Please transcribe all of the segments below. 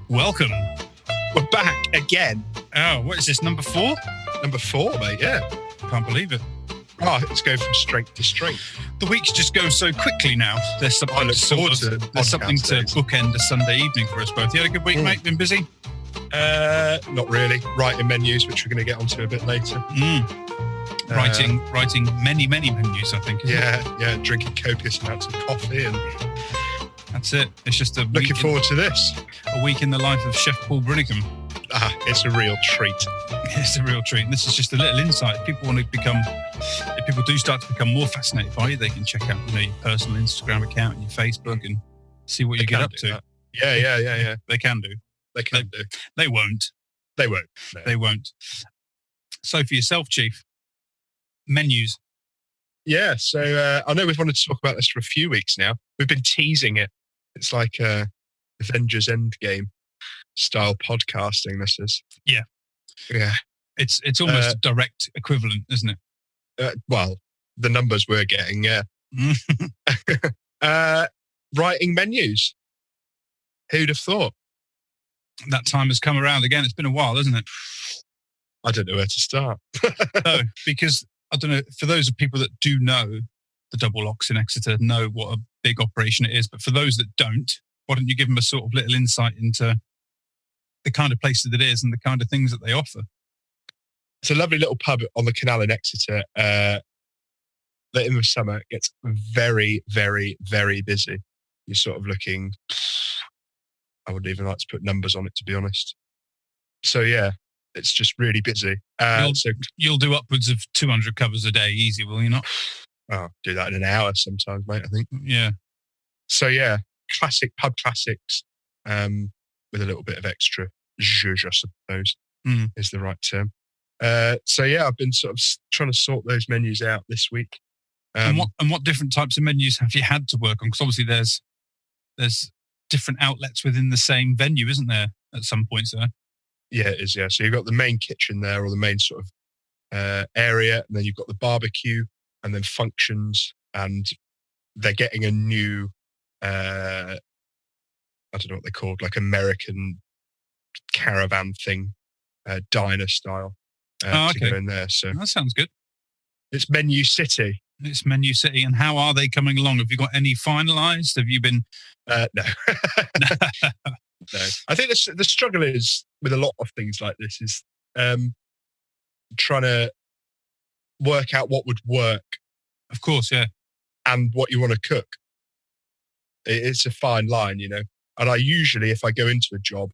Welcome. We're back again. Oh, what is this, number 4? Number 4, mate, yeah. Can't believe it. Oh, it's going from strength to strength. The weeks just go so quickly now. There's something, I look forward to there's something to days. bookend a Sunday evening for us both. You had a good week, mate? Been busy? Not really. Writing menus, which we're going to get onto a bit later. Writing many menus, I think. Isn't it? Yeah. Drinking copious amounts of coffee, and That's it. It's just looking forward to this. a week in the life of Chef Paul Brinicum. It's a real treat. It's a real treat. And this is just a little insight. If people do start to become more fascinated by you, they can check out, your personal Instagram account and your Facebook and see what you get up to. That. Yeah. They can do. They can do. They won't. They won't. No. They won't. So for yourself, Chief, menus. Yeah, so I know we've wanted to talk about this for a few weeks now. We've been teasing it. It's like Avengers Endgame style podcasting, this is. Yeah. Yeah. It's almost a direct equivalent, isn't it? Well, the numbers we're getting, yeah. Writing menus. Who'd have thought? That time has come around again. It's been a while, hasn't it? I don't know where to start. No, because I don't know, for those of people that do know the double locks in Exeter, know what a big operation it is. But for those that don't, why don't you give them a sort of little insight into the kind of places that it is and the kind of things that they offer? It's a lovely little pub on the canal in Exeter that in the summer gets very, very, very busy. You're sort of looking, I wouldn't even like to put numbers on it, to be honest. So yeah, it's just really busy. You'll do upwards of 200 covers a day easy, will you not? Oh, do that in an hour sometimes, mate, I think. Yeah. So yeah, classic pub classics with a little bit of extra zhuzh, I suppose, is the right term. So yeah, I've been sort of trying to sort those menus out this week. And what different types of menus have you had to work on? Because obviously there's different outlets within the same venue, isn't there, at some points there? Yeah, it is, yeah. So you've got the main kitchen there, or the main sort of area, and then you've got the barbecue, and then functions, and they're getting a new, I don't know what they're called, like American caravan thing, diner style, to go in there. So that sounds good. It's Menu City. It's Menu City. And how are they coming along? Have you got any finalised? Have you been... No. No. I think the struggle is with a lot of things like this is trying to work out what would work. Of course, yeah. And what you want to cook. It's a fine line, And I usually, if I go into a job,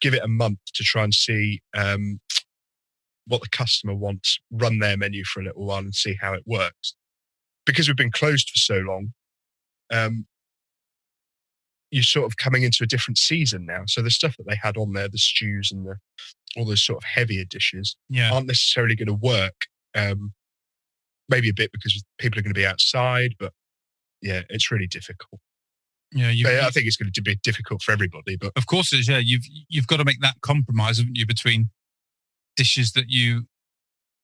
give it a month to try and see what the customer wants, run their menu for a little while and see how it works. Because we've been closed for so long, you're sort of coming into a different season now. So the stuff that they had on there, the stews and all those sort of heavier dishes, aren't necessarily going to work. Maybe a bit because people are going to be outside, but yeah, it's really difficult. Yeah, I think it's going to be difficult for everybody. But of course it is. Yeah, you've got to make that compromise, haven't you, between dishes that you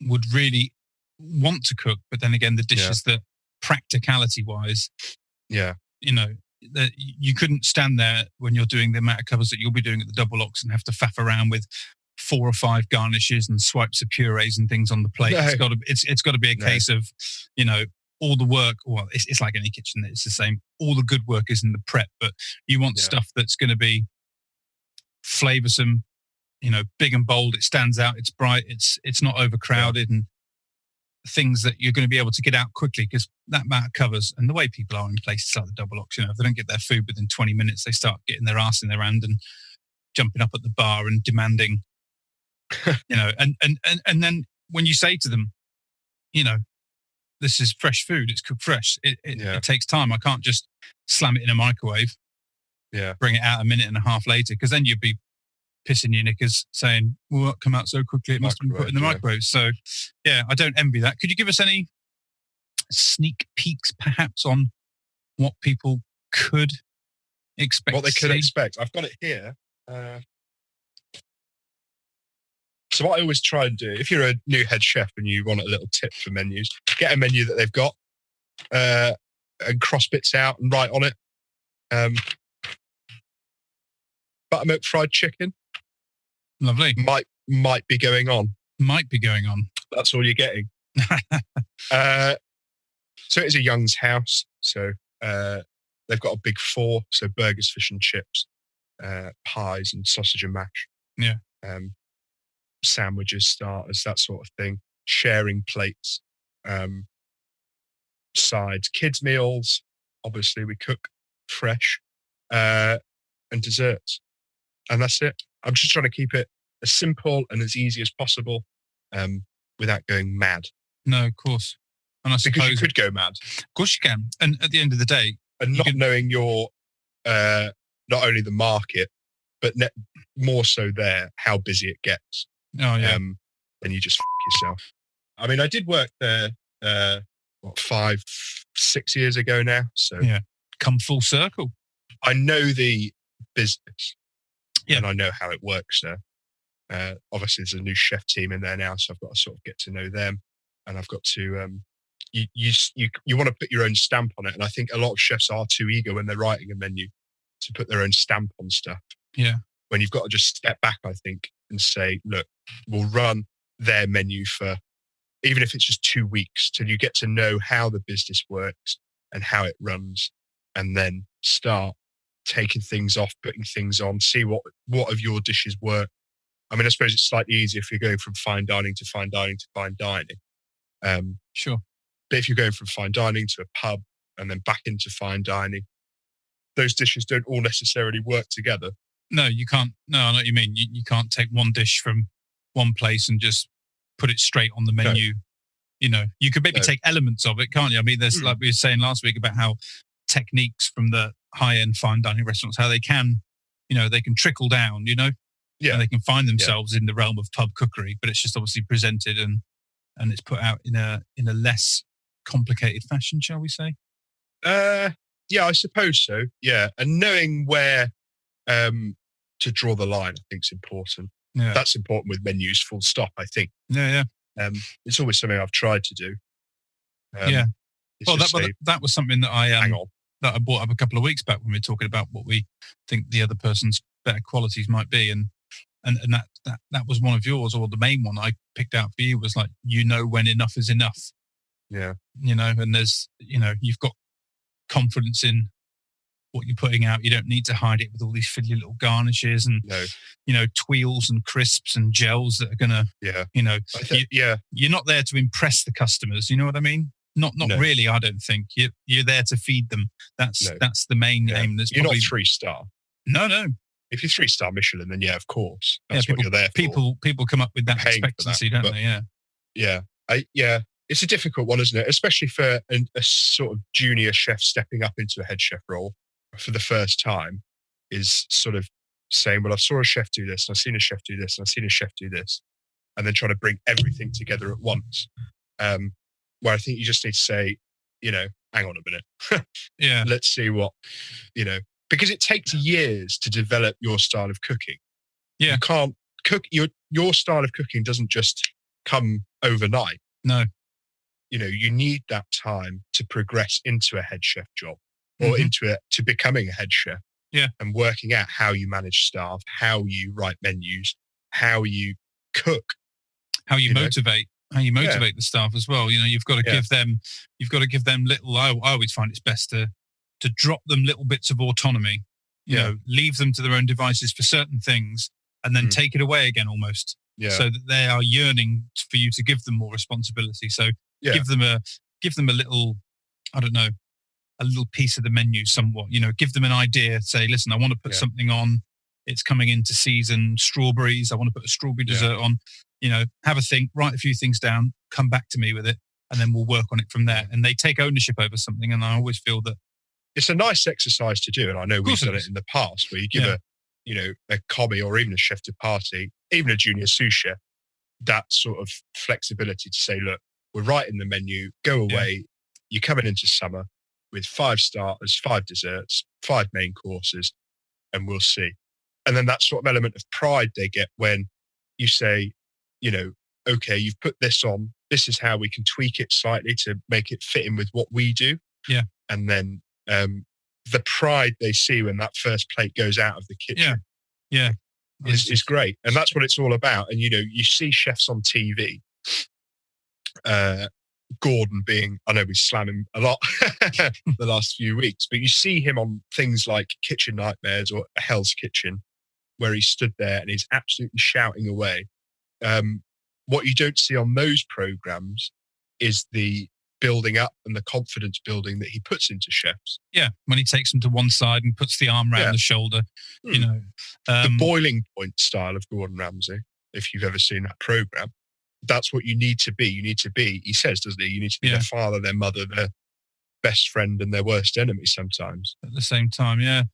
would really want to cook, but then again, the dishes that practicality-wise, that you couldn't stand there when you're doing the amount of covers that you'll be doing at the double locks and have to faff around with 4 or 5 garnishes and swipes of purees and things on the plate. No. It's got to be a case of, all the work. Well, it's like any kitchen. It's the same. All the good work is in the prep, but you want stuff that's going to be flavoursome, big and bold. It stands out. It's bright. It's not overcrowded and things that you're going to be able to get out quickly, because that amount of covers and the way people are in places like the double locks, if they don't get their food within 20 minutes, they start getting their ass in their hand and jumping up at the bar and demanding, and then when you say to them, this is fresh food, it's cooked fresh. It takes time. I can't just slam it in a microwave, bring it out a minute and a half later, because then you'd be pissing your knickers saying, well, it come out so quickly, it must have been put in the microwave. So, yeah, I don't envy that. Could you give us any sneak peeks, perhaps, on what people could expect? What they could expect? I've got it here. So what I always try and do, if you're a new head chef and you want a little tip for menus, get a menu that they've got and cross bits out and write on it. buttermilk fried chicken. Lovely. Might be going on. Might be going on. That's all you're getting. So it's a Young's house. So they've got a big 4. So burgers, fish and chips, pies and sausage and mash. Yeah. Sandwiches, starters, that sort of thing. Sharing plates, sides, kids' meals. Obviously, we cook fresh, and desserts. And that's it. I'm just trying to keep it as simple and as easy as possible, without going mad. No, of course. And I suppose Because you could go mad. Of course you can. And at the end of the day, and not knowing your not only the market, but more so there how busy it gets. Oh yeah. Then you just yourself. I mean, I did work there 5-6 years ago now. So yeah, come full circle. I know the business, yeah, and I know how it works there. Obviously, there's a new chef team in there now, so I've got to sort of get to know them, and I've got to you want to put your own stamp on it, and I think a lot of chefs are too eager when they're writing a menu to put their own stamp on stuff. Yeah, when you've got to just step back, I think, and say, look, we'll run their menu for, even if it's just 2 weeks, till you get to know how the business works and how it runs, and then start taking things off, putting things on, see what of your dishes work. I mean, I suppose it's slightly easier if you're going from fine dining to fine dining to fine dining. Sure. But if you're going from fine dining to a pub and then back into fine dining, those dishes don't all necessarily work together. No, you can't. No, I know what you mean. You can't take one dish from one place and just put it straight on the menu. No. You know, you could maybe take elements of it, can't you? I mean, there's like we were saying last week about how techniques from the high-end fine dining restaurants, how they can, they can trickle down, Yeah. And they can find themselves in the realm of pub cookery, but it's just obviously presented and it's put out in a less complicated fashion, shall we say? Yeah, I suppose so. Yeah. And knowing where to draw the line, I think is important. Yeah. That's important with menus, full stop, I think. Yeah. It's always something I've tried to do. Yeah. Well, that was something that hang on. That I brought up a couple of weeks back when we were talking about what we think the other person's better qualities might be. And that was one of yours, or the main one I picked out for you was like, when enough is enough. Yeah. And there's, you've got confidence in what you're putting out. You don't need to hide it with all these fiddly little garnishes and, tweels and crisps and gels that are going to, you're not there to impress the customers. You know what I mean? Not really, I don't think. You're there to feed them. That's the main aim. You're not 3-star. No. If you're 3-star Michelin, then of course. That's what you're there for. People come up with that expectancy, don't they? Yeah. Yeah. It's a difficult one, isn't it? Especially for a sort of junior chef stepping up into a head chef role for the first time, is sort of saying, well, I saw a chef do this, and I've seen a chef do this, and I've seen a chef do this, and then trying to bring everything together at once. Where I think you just need to say, hang on a minute. Yeah. Let's see what, because it takes years to develop your style of cooking. Yeah. You can't cook, your style of cooking doesn't just come overnight. No. You need that time to progress into a head chef job or to becoming a head chef. Yeah. And working out how you manage staff, how you write menus, how you cook. How you motivate the staff as well. You've got to give them little, I always find it's best to drop them little bits of autonomy, leave them to their own devices for certain things and then take it away again almost. Yeah. So that they are yearning for you to give them more responsibility. So give them a little, I don't know, a little piece of the menu somewhat, give them an idea, say, listen, I want to put something on. It's coming into season, strawberries. I want to put a strawberry dessert on, have a think, write a few things down, come back to me with it, and then we'll work on it from there. And they take ownership over something. And I always feel that it's a nice exercise to do. And I know we've done it in the past where you give a commie or even a chef de partie, even a junior sous chef, that sort of flexibility to say, look, we're writing the menu, go away. You're coming into summer with 5 starters, 5 desserts, 5 main courses, and we'll see. And then that sort of element of pride they get when you say, okay, you've put this on. This is how we can tweak it slightly to make it fit in with what we do. Yeah. And then the pride they see when that first plate goes out of the kitchen Yeah. is great. And that's what it's all about. And, you know, you see chefs on TV, Gordon being, I know we slam him a lot the last few weeks, but you see him on things like Kitchen Nightmares or Hell's Kitchen, where he stood there and he's absolutely shouting away. What you don't see on those programs is the building up and the confidence building that he puts into chefs. Yeah, when he takes them to one side and puts the arm around the shoulder, you know. The boiling point style of Gordon Ramsay, if you've ever seen that program, that's what you need to be. You need to be, he says, doesn't he? You need to be their father, their mother, their best friend and their worst enemy sometimes. At the same time, yeah.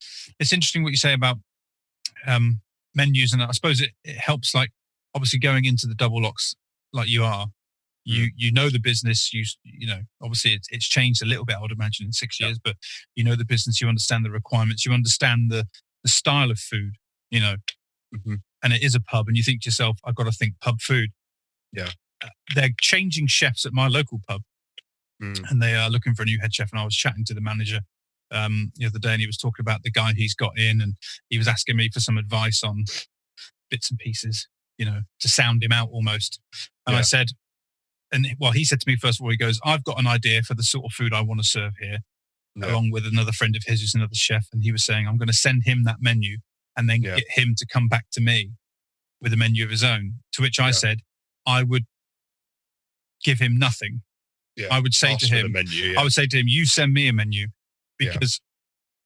It's interesting what you say about menus, and I suppose it helps, like, obviously going into the double locks like you are, you know the business, you know, obviously it's changed a little bit, I would imagine, in 6 years, but you know the business, you understand the requirements, you understand the style of food, you know, and it is a pub, and you think to yourself, I've got to think pub food. Yeah. They're changing chefs at my local pub, and they are looking for a new head chef, and I was chatting to the manager the other day, and he was talking about the guy he's got in, and he was asking me for some advice on bits and pieces, you know, to sound him out almost. And I said, he said to me, first of all, he goes, I've got an idea for the sort of food I want to serve here, along with another friend of his who's another chef. And he was saying, I'm going to send him that menu and then get him to come back to me with a menu of his own. To which I said, I would give him nothing. Yeah. I would say to him, you send me a menu, because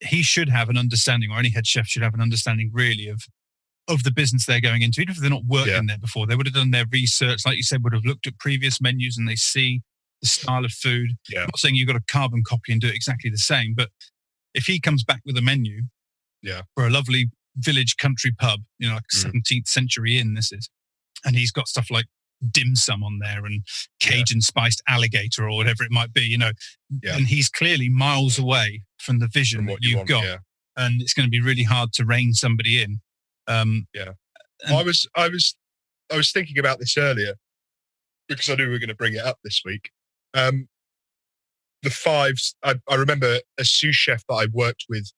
he should have an understanding, or any head chef should have an understanding really of the business they're going into. Even if they're not working there before, they would have done their research, like you said, would have looked at previous menus, and they see the style of food. I'm not saying you've got to carbon copy and do it exactly the same, but if he comes back with a menu for a lovely village country pub, you know, like 17th century inn this is, and he's got stuff like dim sum on there and Cajun spiced alligator or whatever it might be, you know, and he's clearly miles away from the vision that you've got, and it's going to be really hard to rein somebody in. I was thinking about this earlier because I knew we were going to bring it up this week. The fives, I remember a sous chef that I worked with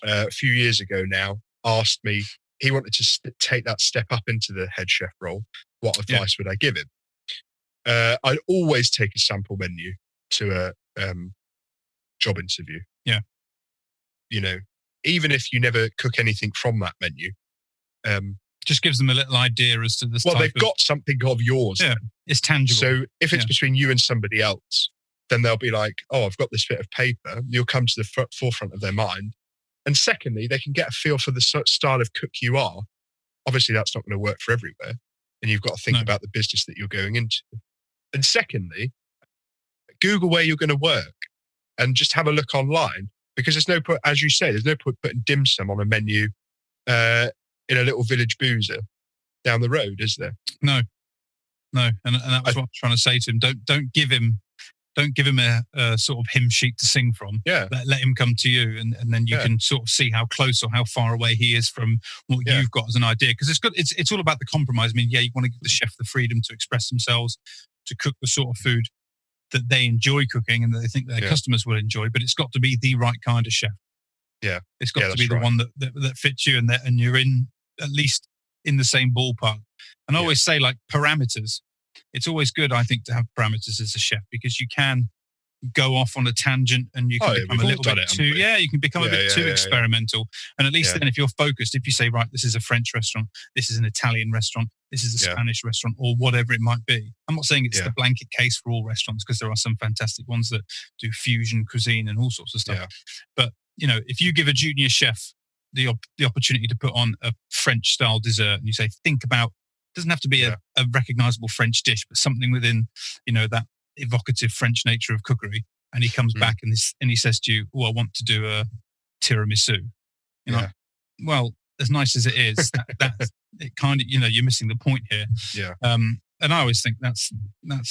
a few years ago now asked me, he wanted to take that step up into the head chef role. What advice would I give him? I'd always take a sample menu to a job interview. Yeah. You know, even if you never cook anything from that menu. Just gives them a little idea as to the well, they've got something of yours. Yeah, it's tangible. So if it's between you and somebody else, then they'll be like, oh, I've got this bit of paper. You'll come to the forefront of their mind. And secondly, they can get a feel for the style of cook you are. Obviously, that's not going to work for everywhere. And you've got to think about the business that you're going into. And secondly, Google where you're going to work and just have a look online, because there's no point, as you say, there's no point putting dim sum on a menu in a little village boozer down the road, is there? No. And that was what I'm trying to say to him. Don't give him a sort of hymn sheet to sing from. Yeah. Let him come to you, and then you can sort of see how close or how far away he is from what you've got as an idea. Because it's good. It's all about the compromise. I mean, you want to give the chef the freedom to express themselves, to cook the sort of food that they enjoy cooking and that they think their customers will enjoy. But it's got to be the right kind of chef. Yeah, it's got to be the one that fits you, and you're in at least in the same ballpark. And I always say, like, parameters. It's always good, I think, to have parameters as a chef, because you can go off on a tangent and you can become a little bit too, you can become a bit too experimental. And at least then if you're focused, if you say, right, this is a French restaurant, this is an Italian restaurant, this is a Spanish restaurant, or whatever it might be. I'm not saying it's the blanket case for all restaurants, because there are some fantastic ones that do fusion cuisine and all sorts of stuff. But, you know, if you give a junior chef the opportunity to put on a French style dessert and you say, think about, doesn't have to be a recognizable French dish, but something within, you know, that evocative French nature of cookery. And he comes back and he says to you, "Oh, I want to do a tiramisu." You know, well, as nice as it is, that it kind of, you know, you're missing the point here. Yeah. And I always think that's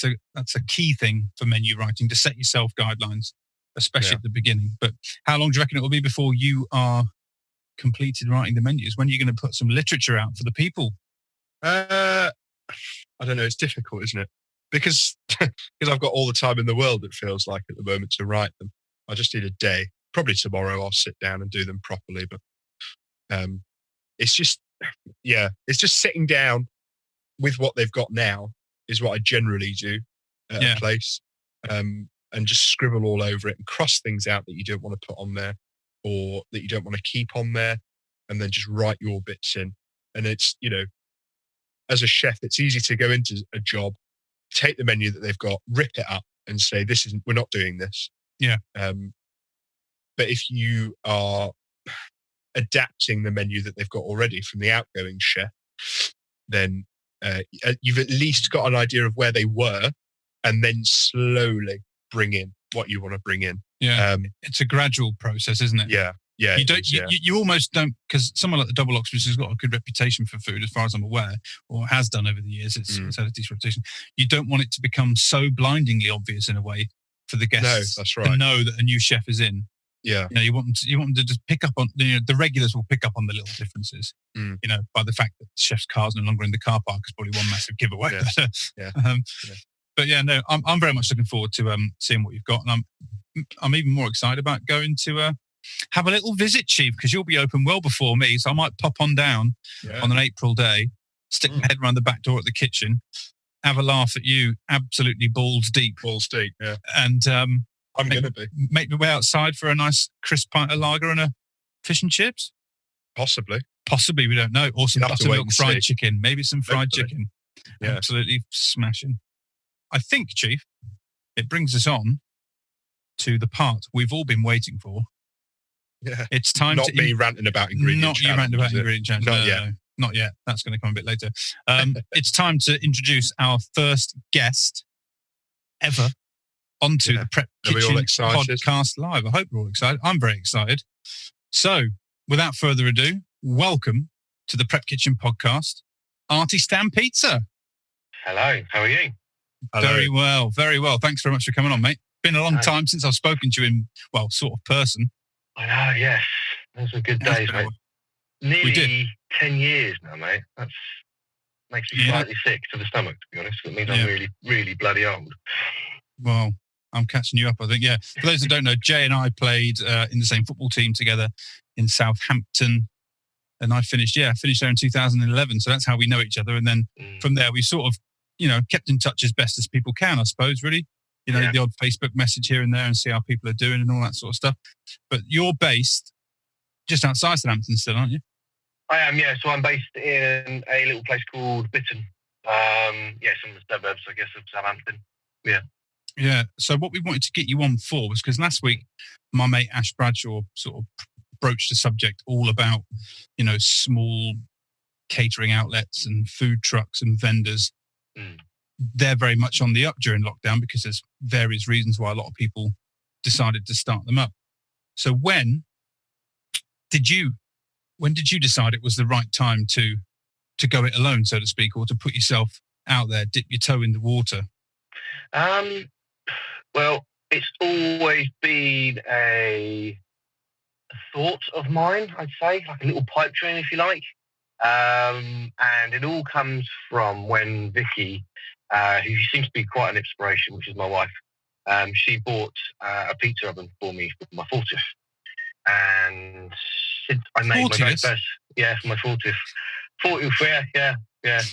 a key thing for menu writing, to set yourself guidelines, especially at the beginning. But how long do you reckon it will be before you are completed writing the menus? When are you going to put some literature out for the people? I don't know. It's difficult, isn't it? Because I've got all the time in the world, it feels like, at the moment, to write them. I just need a day. Probably tomorrow I'll sit down and do them properly. But it's just sitting down with what they've got now is what I generally do at a place, and just scribble all over it and cross things out that you don't want to put on there or that you don't want to keep on there, and then just write your bits in. And it's, as a chef, it's easy to go into a job, take the menu that they've got, rip it up and say, we're not doing this. Yeah. But if you are adapting the menu that they've got already from the outgoing chef, then you've at least got an idea of where they were, and then slowly bring in what you want to bring in. Yeah, it's a gradual process, isn't it? Yeah. Yeah, you almost don't, because someone like the Double Oxford has got a good reputation for food, as far as I'm aware, or has done over the years. It's had a decent reputation. You don't want it to become so blindingly obvious in a way for the guests that's right. to know that a new chef is in. Yeah, you want them to just pick up on the regulars will pick up on the little differences. By the fact that the chef's car's no longer in the car park is probably one massive giveaway. Yeah. But yeah, no, I'm very much looking forward to seeing what you've got, and I'm even more excited about going to have a little visit, Chief, because you'll be open well before me, so I might pop on down on an April day, stick my head around the back door at the kitchen, have a laugh at you, absolutely balls deep, yeah, and I'm going to be make my way outside for a nice crisp pint of lager and a fish and chips. Possibly, we don't know, or some buttermilk fried chicken, maybe some fried chicken. Yeah, absolutely smashing. I think, Chief, it brings us on to the part we've all been waiting for. Yeah, it's time. Not me ranting about ingredient. Not you ranting about ingredient challenge. Not yet. No, not yet. That's going to come a bit later. It's time to introduce our first guest ever onto the Prep Kitchen podcast live. I hope we're all excited. I'm very excited. So, without further ado, welcome to the Prep Kitchen podcast, Arty-Stan Pizza. Hello. How are you? Hello. Very well. Very well. Thanks very much for coming on, mate. Been a long time since I've spoken to you in, sort of person. I know, yes. Those were good days, mate. Nearly 10 years now, mate. That makes me slightly sick to the stomach, to be honest. It means I'm really, really bloody old. Well, I'm catching you up, I think. Yeah. For those that don't know, Jay and I played in the same football team together in Southampton. And I finished there in 2011. So that's how we know each other. And then from there, we sort of, kept in touch as best as people can, I suppose, really. The odd Facebook message here and there and see how people are doing and all that sort of stuff. But you're based just outside Southampton still, aren't you? I am, yeah. So I'm based in a little place called Bitton. Some of the suburbs, I guess, of Southampton. Yeah. Yeah. So what we wanted to get you on for was because last week my mate Ash Bradshaw sort of broached the subject all about, small catering outlets and food trucks and vendors. They're very much on the up during lockdown because there's various reasons why a lot of people decided to start them up. So when did you decide it was the right time to go it alone, so to speak, or to put yourself out there, dip your toe in the water? Well, it's always been a thought of mine, I'd say, like a little pipe dream, if you like. And it all comes from when Vicky, who seems to be quite an inspiration, which is my wife, she bought a pizza oven for me for my 40th. And since I made my very first, for my 40th. 40th, yeah,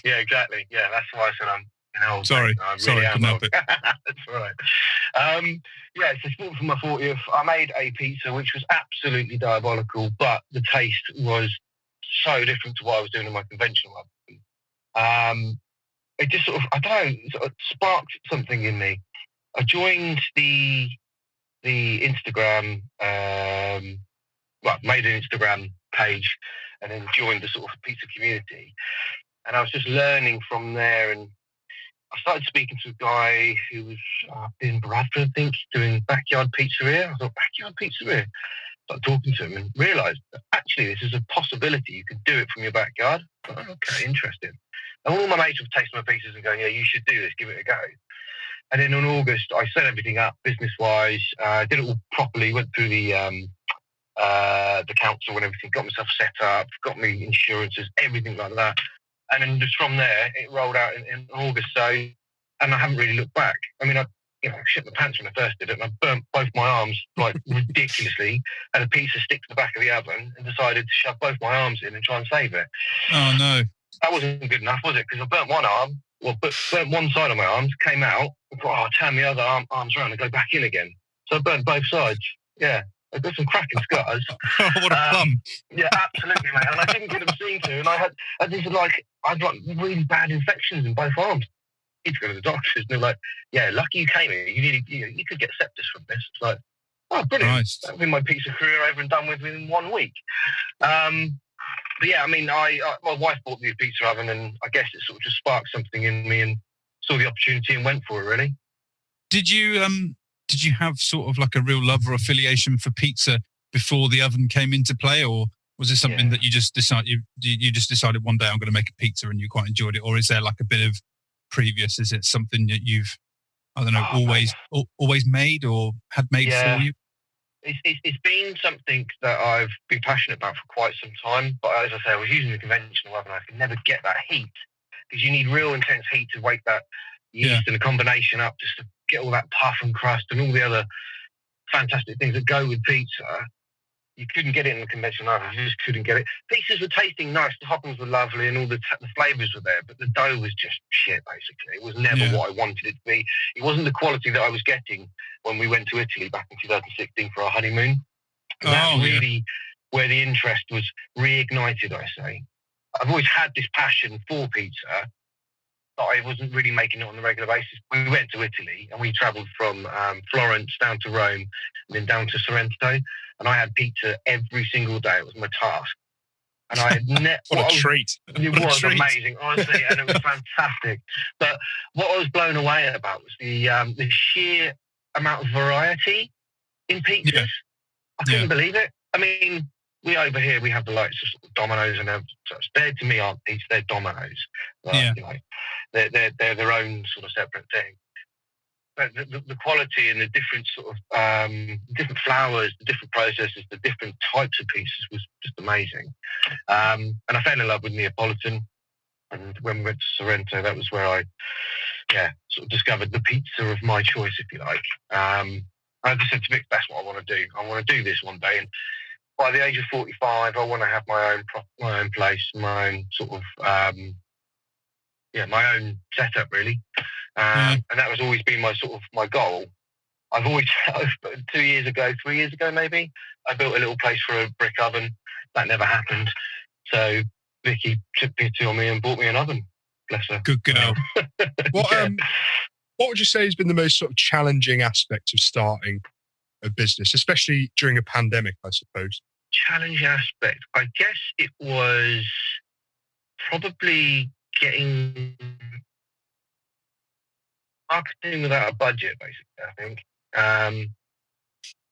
exactly. Yeah, that's why I said I'm old. Sorry, couldn't help it. That's all right. So she bought for my 40th. I made a pizza which was absolutely diabolical, but the taste was so different to what I was doing in my conventional oven. It just sort of, sparked something in me. I joined the Instagram, made an Instagram page and then joined the sort of pizza community. And I was just learning from there. And I started speaking to a guy who was in Bradford, I think, doing backyard pizzeria. I thought, backyard pizzeria? Started talking to him and realised that actually this is a possibility. You could do it from your backyard. I thought, okay, interesting. And all my mates were tasting my pizzas and going, yeah, you should do this, give it a go. And then in August, I set everything up business-wise, did it all properly, went through the council and everything, got myself set up, got me insurances, everything like that. And then just from there, it rolled out in August. So, and I haven't really looked back. I mean, I shit my pants when I first did it, and I burnt both my arms like ridiculously. Had a piece of stick to the back of the oven, and decided to shove both my arms in and try and save it. Oh no, that wasn't good enough, was it? Because I burnt one arm, burnt one side of my arms, came out, and thought, I'll turn the other arms around and go back in again. So I burnt both sides. Yeah, I got some cracking scars. what a plum! Yeah, absolutely, mate. And I didn't get them seen to, and I had really bad infections in both arms. I need to go to the doctors, and they're like, "Yeah, lucky you came here. You could get sepsis from this." It's like, oh, brilliant! Nice. That'll be my piece of career over and done with within 1 week. But yeah, I mean, my wife bought me a pizza oven, and I guess it sort of just sparked something in me, and saw the opportunity and went for it. Really. Did you have sort of like a real love or affiliation for pizza before the oven came into play, or was it something that you just decided one day I'm going to make a pizza and you quite enjoyed it, or is there like a bit of previous? Is it something that you've, I don't know, always made or had made for you? It's been something that I've been passionate about for quite some time. But as I say, I was using the conventional oven. I could never get that heat, because you need real intense heat to wake that yeast and the combination up, just to get all that puff and crust and all the other fantastic things that go with pizza. You couldn't get it in the conventional oven. You just couldn't get it. Pizzas were tasting nice. The toppings were lovely and all the flavours were there, but the dough was just shit, basically. It was never what I wanted it to be. It wasn't the quality that I was getting when we went to Italy back in 2016 for our honeymoon. And that's really where the interest was reignited, I say. I've always had this passion for pizza, but I wasn't really making it on a regular basis. We went to Italy and we travelled from Florence down to Rome and then down to Sorrento. And I had pizza every single day. It was my task. And I had what a treat. It was amazing, honestly, and it was fantastic. But what I was blown away about was the sheer amount of variety in pizzas. Yeah. I couldn't believe it. I mean, we over here, we have the likes of sort of Domino's and such. They, to me, aren't pizza, they're Domino's. They're their own sort of separate thing. But the quality and the different sort of different flours, the different processes, the different types of pizzas was just amazing. And I fell in love with Neapolitan. And when we went to Sorrento, that was where I, sort of discovered the pizza of my choice, if you like. I just said to Vic, that's what I want to do. I want to do this one day. And by the age of 45, I want to have my own place, my own sort of, my own setup, really. And that has always been my goal. I've always, 3 years ago maybe, I built a little place for a brick oven. That never happened. So Vicky took pity on me and bought me an oven. Bless her. Good girl. What would you say has been the most sort of challenging aspect of starting a business, especially during a pandemic, I suppose? Challenging aspect? I guess it was probably getting marketing without a budget, basically, I think.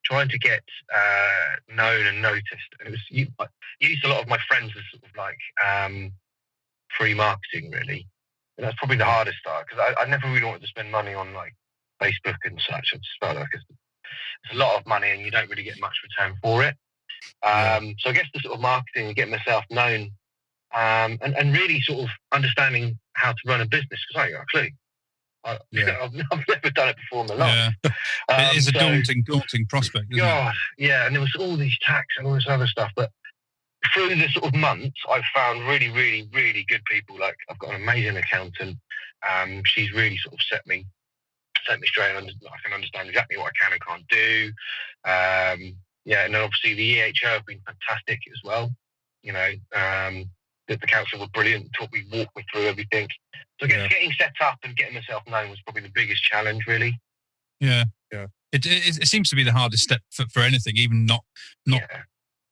Trying to get known and noticed. And it was I used a lot of my friends as sort of like free marketing, really. And that's probably the hardest part, because I never really wanted to spend money on like Facebook and such. I just felt like it's a lot of money and you don't really get much return for it. So I guess the sort of marketing and getting myself known and really sort of understanding how to run a business, because I ain't got a clue. I've never done it before in my life. It is a daunting prospect, isn't it? Yeah, and there was all these tax and all this other stuff, but through the sort of months, I've found really, really, really good people. Like, I've got an amazing accountant. She's really sort of set me straight, and I can understand exactly what I can and can't do. And then obviously the EHO have been fantastic as well. You know, the council were brilliant, walked me through everything. So getting set up and getting myself known was probably the biggest challenge, really. Yeah. It seems to be the hardest step for anything, even not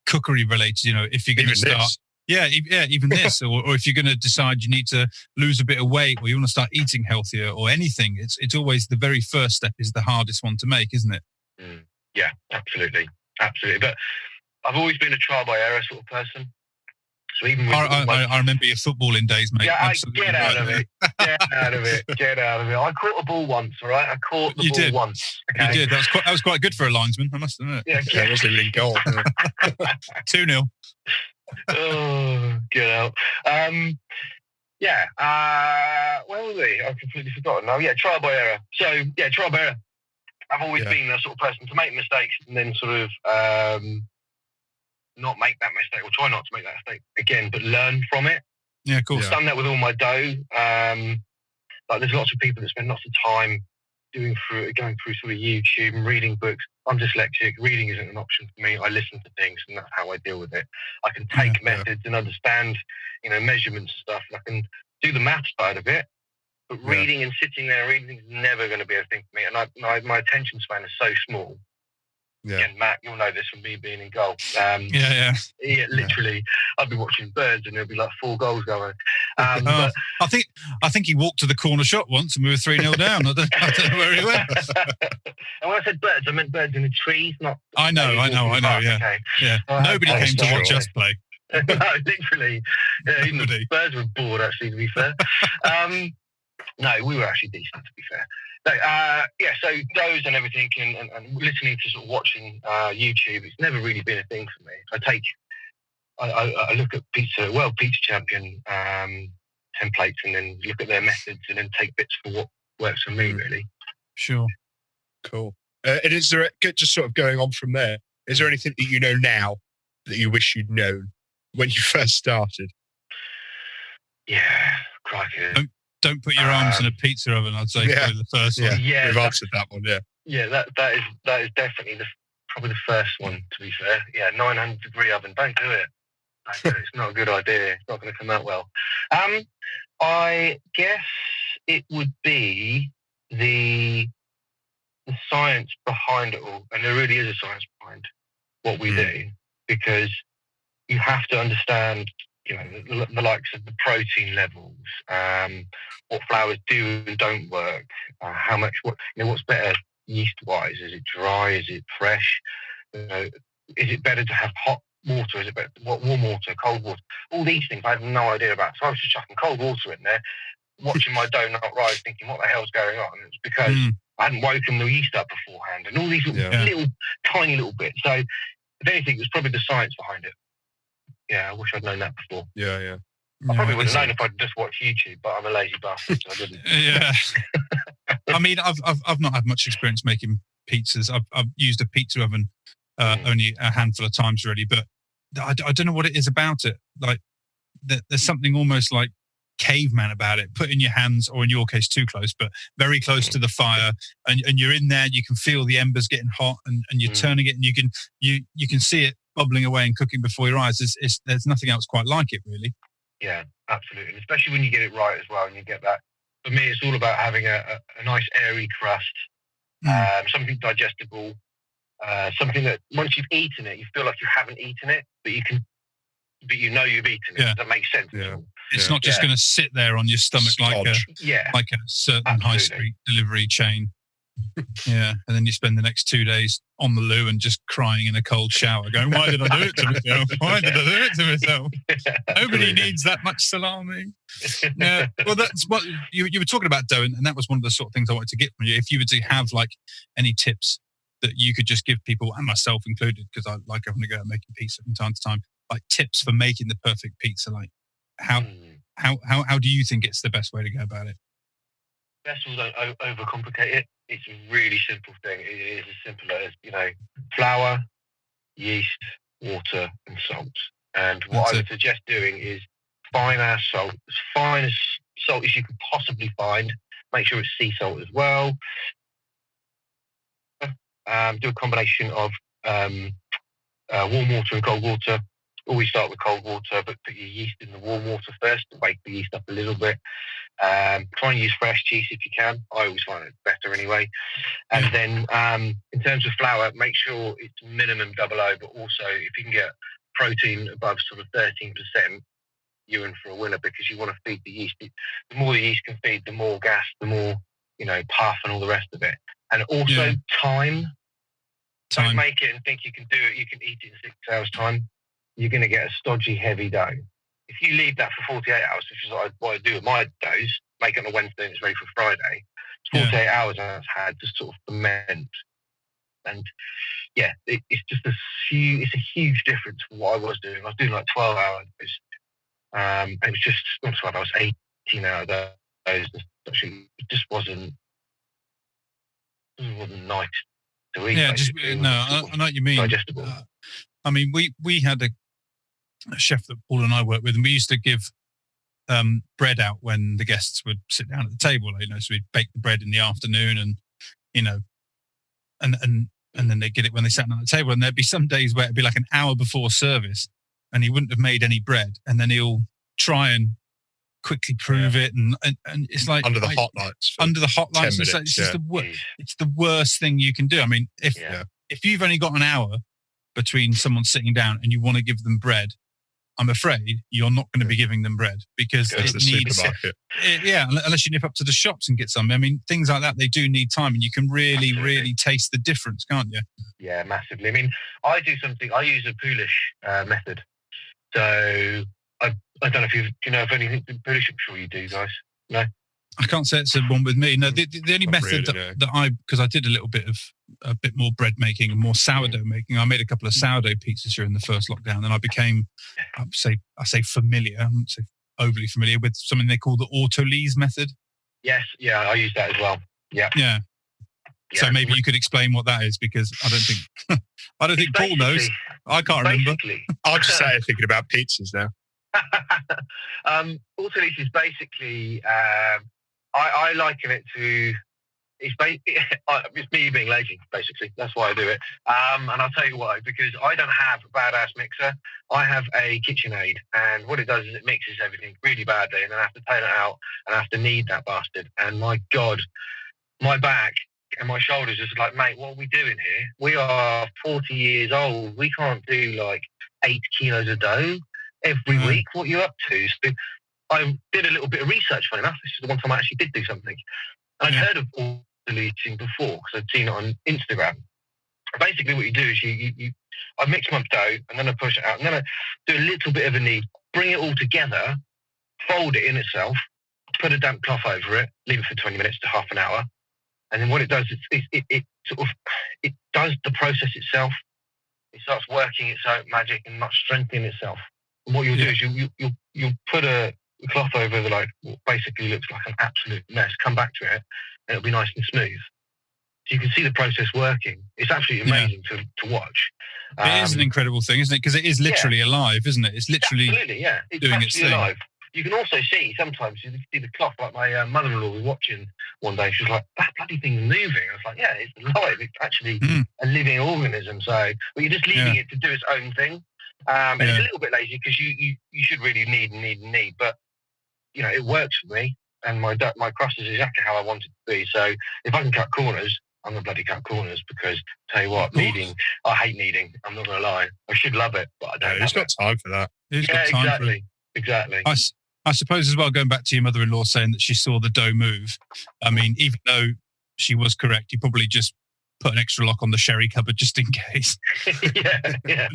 cookery related. You know, if you're going to start, even this, or if you're going to decide you need to lose a bit of weight, or you want to start eating healthier, or anything, it's always the very first step is the hardest one to make, isn't it? Yeah, absolutely. But I've always been a trial by error sort of person. So even with I remember your footballing days, mate. Yeah, get out of it. Get out of it. I caught a ball once, all right? I caught the ball once. Okay? You did. That was quite good for a linesman, I must admit. Yeah, it wasn't even in goal. 2-0. Oh, get out. Where were we? I've completely forgotten now. Yeah, trial by error. So, trial by error. I've always been the sort of person to make mistakes and then sort of not make that mistake, or try not to make that mistake again, but learn from it. Yeah, of course. I've done that with all my dough. Like there's lots of people that spend lots of time going through sort of YouTube and reading books. I'm dyslexic. Reading isn't an option for me. I listen to things, and that's how I deal with it. I can take methods and understand, measurements and stuff, and I can do the math side of it. But reading and sitting there and reading is never going to be a thing for me. And my attention span is so small. Yeah. Again, Matt, you'll know this from me being in goal. Yeah, literally, I'd be watching birds and there'd be like 4 goals going. But I think he walked to the corner shot once and we were 3-0 down. I don't know where he went. And when I said birds, I meant birds in the trees, not. I know. Yeah, okay. Yeah. Nobody came to watch us play. No, literally. Yeah, even the birds were bored, actually, to be fair. No, we were actually decent, to be fair. So, so those and everything and listening to sort of watching YouTube, it's never really been a thing for me. I look at Pizza Champion templates and then look at their methods and then take bits for what works for me, really. Sure. Cool. And is there, just sort of going on from there, is there anything that you know now that you wish you'd known when you first started? Yeah, crikey. Don't put your arms in a pizza oven, I'd say, probably the first one. Yeah, we've answered that one, Yeah, that is definitely probably the first one, to be fair. Yeah, 900-degree oven, don't do it. It's not a good idea. It's not going to come out well. I guess it would be the science behind it all, and there really is a science behind what we do, because you have to understand the likes of the protein levels, what flours do and don't work, what's better yeast-wise. Is it dry? Is it fresh? Is it better to have hot water? Is it better warm water, cold water? All these things I had no idea about. So I was just chucking cold water in there, watching my dough not rise, thinking, what the hell's going on? And it's because I hadn't woken the yeast up beforehand, and all these little tiny little bits. So if anything, it was probably the science behind it. Yeah, I wish I'd known that before. Yeah. I probably would have known if I'd just watched YouTube, but I'm a lazy bastard, so I didn't. Yeah. I mean, I've not had much experience making pizzas. I've used a pizza oven only a handful of times, really, but I don't know what it is about it. Like, there's something almost like caveman about it. Put in your hands, or in your case, too close, but very close to the fire, and you're in there. You can feel the embers getting hot, and you're turning it, and you can see it bubbling away and cooking before your eyes. There's nothing else quite like it, really. Yeah, absolutely. And especially when you get it right as well, and you get that. For me, it's all about having a nice airy crust, something digestible, something that once you've eaten it, you feel like you haven't eaten it, but you know you've eaten it. Yeah. Does that make sense? Yeah. It's not just going to sit there on your stomach like a certain high street delivery chain. Yeah, and then you spend the next 2 days on the loo and just crying in a cold shower, going, "Why did I do it to myself? Why did I do it to myself? Nobody needs that much salami." Yeah, well, that's what you were talking about, dough, and that was one of the sort of things I wanted to get from you. If you were to have like any tips that you could just give people, and myself included, because I like having to go and making pizza from time to time, like tips for making the perfect pizza, like how do you think it's the best way to go about it? Best of all, don't overcomplicate it. It's a really simple thing. It is as simple as, flour, yeast, water, and salt. And what I would suggest doing is fine our salt, as fine as salt as you can possibly find. Make sure it's sea salt as well. Do a combination of warm water and cold water. Always start with cold water, but put your yeast in the warm water first to wake the yeast up a little bit. Try and use fresh cheese if you can. I always find it better anyway. And then in terms of flour, make sure it's minimum 00, but also if you can get protein above sort of 13%, you're in for a winner, because you want to feed the yeast. The more the yeast can feed, the more gas, the more, puff and all the rest of it. And also time. Don't make it and think you can do it. You can eat it in 6 hours' time. You're going to get a stodgy, heavy dough. If you leave that for 48 hours, which is what I do with my doughs, make it on a Wednesday and it's ready for Friday, 48 hours I've had to sort of ferment. And it's just a huge difference from what I was doing. I was doing like 12-hour doughs. And it was just, not 12 hours, 18-hour doughs. It just wasn't It wasn't nice to eat. Yeah, just basically. It no. wasn't sort I know what you mean. digestible. I mean, we had a chef that Paul and I worked with, and we used to give bread out when the guests would sit down at the table. You know, so we'd bake the bread in the afternoon, and you know, and then they'd get it when they sat down at the table. And there'd be some days where it'd be like an hour before service, and he wouldn't have made any bread, and then he'll try and quickly prove it, and it's like under the hot lights. Under the hot 10 lights, minutes, it's the worst thing you can do. I mean, if you've only got an hour between someone sitting down and you want to give them bread, I'm afraid you're not going to be giving them bread because Go to the supermarket. Unless you nip up to the shops and get some. I mean, things like that, they do need time, and you can really taste the difference, can't you? Yeah, massively. I mean, I use a Polish method. So I don't know if do you know of anything Polish? I'm sure you do, guys. No? I can't say it's the one with me. No, the only Not method really, that because I did a bit more bread making and more sourdough making. I made a couple of sourdough pizzas during the first lockdown, and I became, I say familiar. I wouldn't say overly familiar with something they call the autolyse method. Yes, yeah, I use that as well. Yeah. Yeah. So maybe you could explain what that is, because I don't think Paul knows. I can't remember. I'll just say thinking about pizzas now. Autolyse is basically, I liken it to, it's me being lazy, basically. That's why I do it. And I'll tell you why, because I don't have a badass mixer. I have a KitchenAid, and what it does is it mixes everything really badly, and then I have to turn it out, and I have to knead that bastard. And my God, my back and my shoulders just like, mate, what are we doing here? We are 40 years old. We can't do like 8 kilos of dough every week. What are you up to? So I did a little bit of research, funny enough. This is the one time I actually did do something. And I'd heard of autolysing before because I'd seen it on Instagram. Basically what you do is I mix my dough, and then I push it out, and then I do a little bit of a knead, bring it all together, fold it in itself, put a damp cloth over it, leave it for 20 minutes to half an hour. And then what it does is it does the process itself. It starts working its own magic and much strengthening itself. And what you'll do is you'll put a cloth over the, like, what basically looks like an absolute mess, come back to it, and it'll be nice and smooth. So you can see the process working. It's absolutely amazing to watch. It is an incredible thing, isn't it? Because it is literally alive, isn't it? It's literally it's doing its thing. Alive. You can also see sometimes, you can see the cloth, like my mother-in-law was watching one day. She was like, that bloody thing's moving. I was like, yeah, it's alive. It's actually a living organism. So, but you're just leaving it to do its own thing. And it's a little bit lazy because you should really need. But, you know, it works for me. And my crust is exactly how I want it to be. So if I can cut corners, I'm going to bloody cut corners, because, tell you what, kneading, I hate kneading. I'm not going to lie. I should love it, but I don't. Who's got time for that? Exactly. I suppose as well, going back to your mother-in-law saying that she saw the dough move. I mean, even though she was correct, you probably just put an extra lock on the sherry cupboard just in case. yeah.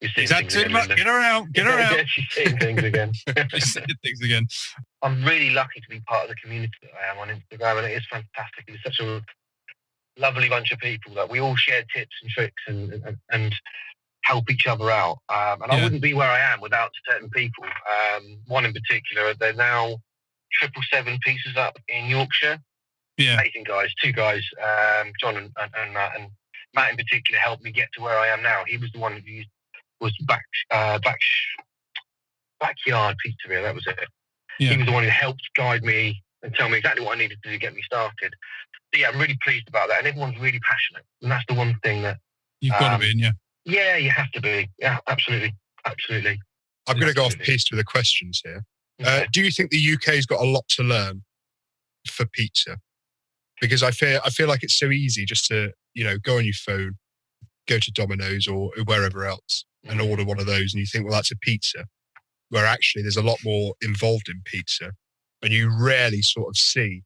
Is that too much? Get her out. Yeah, she's seeing things again. I'm really lucky to be part of the community that I am on Instagram, and it is fantastic. It's such a lovely bunch of people that we all share tips and tricks and help each other out. And I wouldn't be where I am without certain people. One in particular, they're now 777 pieces up in Yorkshire. Yeah. Amazing guys, 2 guys, John and Matt. And Matt in particular helped me get to where I am now. He was the one who was backyard pizzeria, that was it. Yeah. He was the one who helped guide me and tell me exactly what I needed to do to get me started. So yeah, I'm really pleased about that. And everyone's really passionate. And that's the one thing that you've got to be in, Yeah, you have to be. Yeah, absolutely. I'm going to go off piste with the questions here. Okay. Do you think the UK's got a lot to learn for pizza? Because I feel like it's so easy just to, go on your phone, go to Domino's or wherever else and order one of those, and you think, well, that's a pizza. Where actually there's a lot more involved in pizza, and you rarely sort of see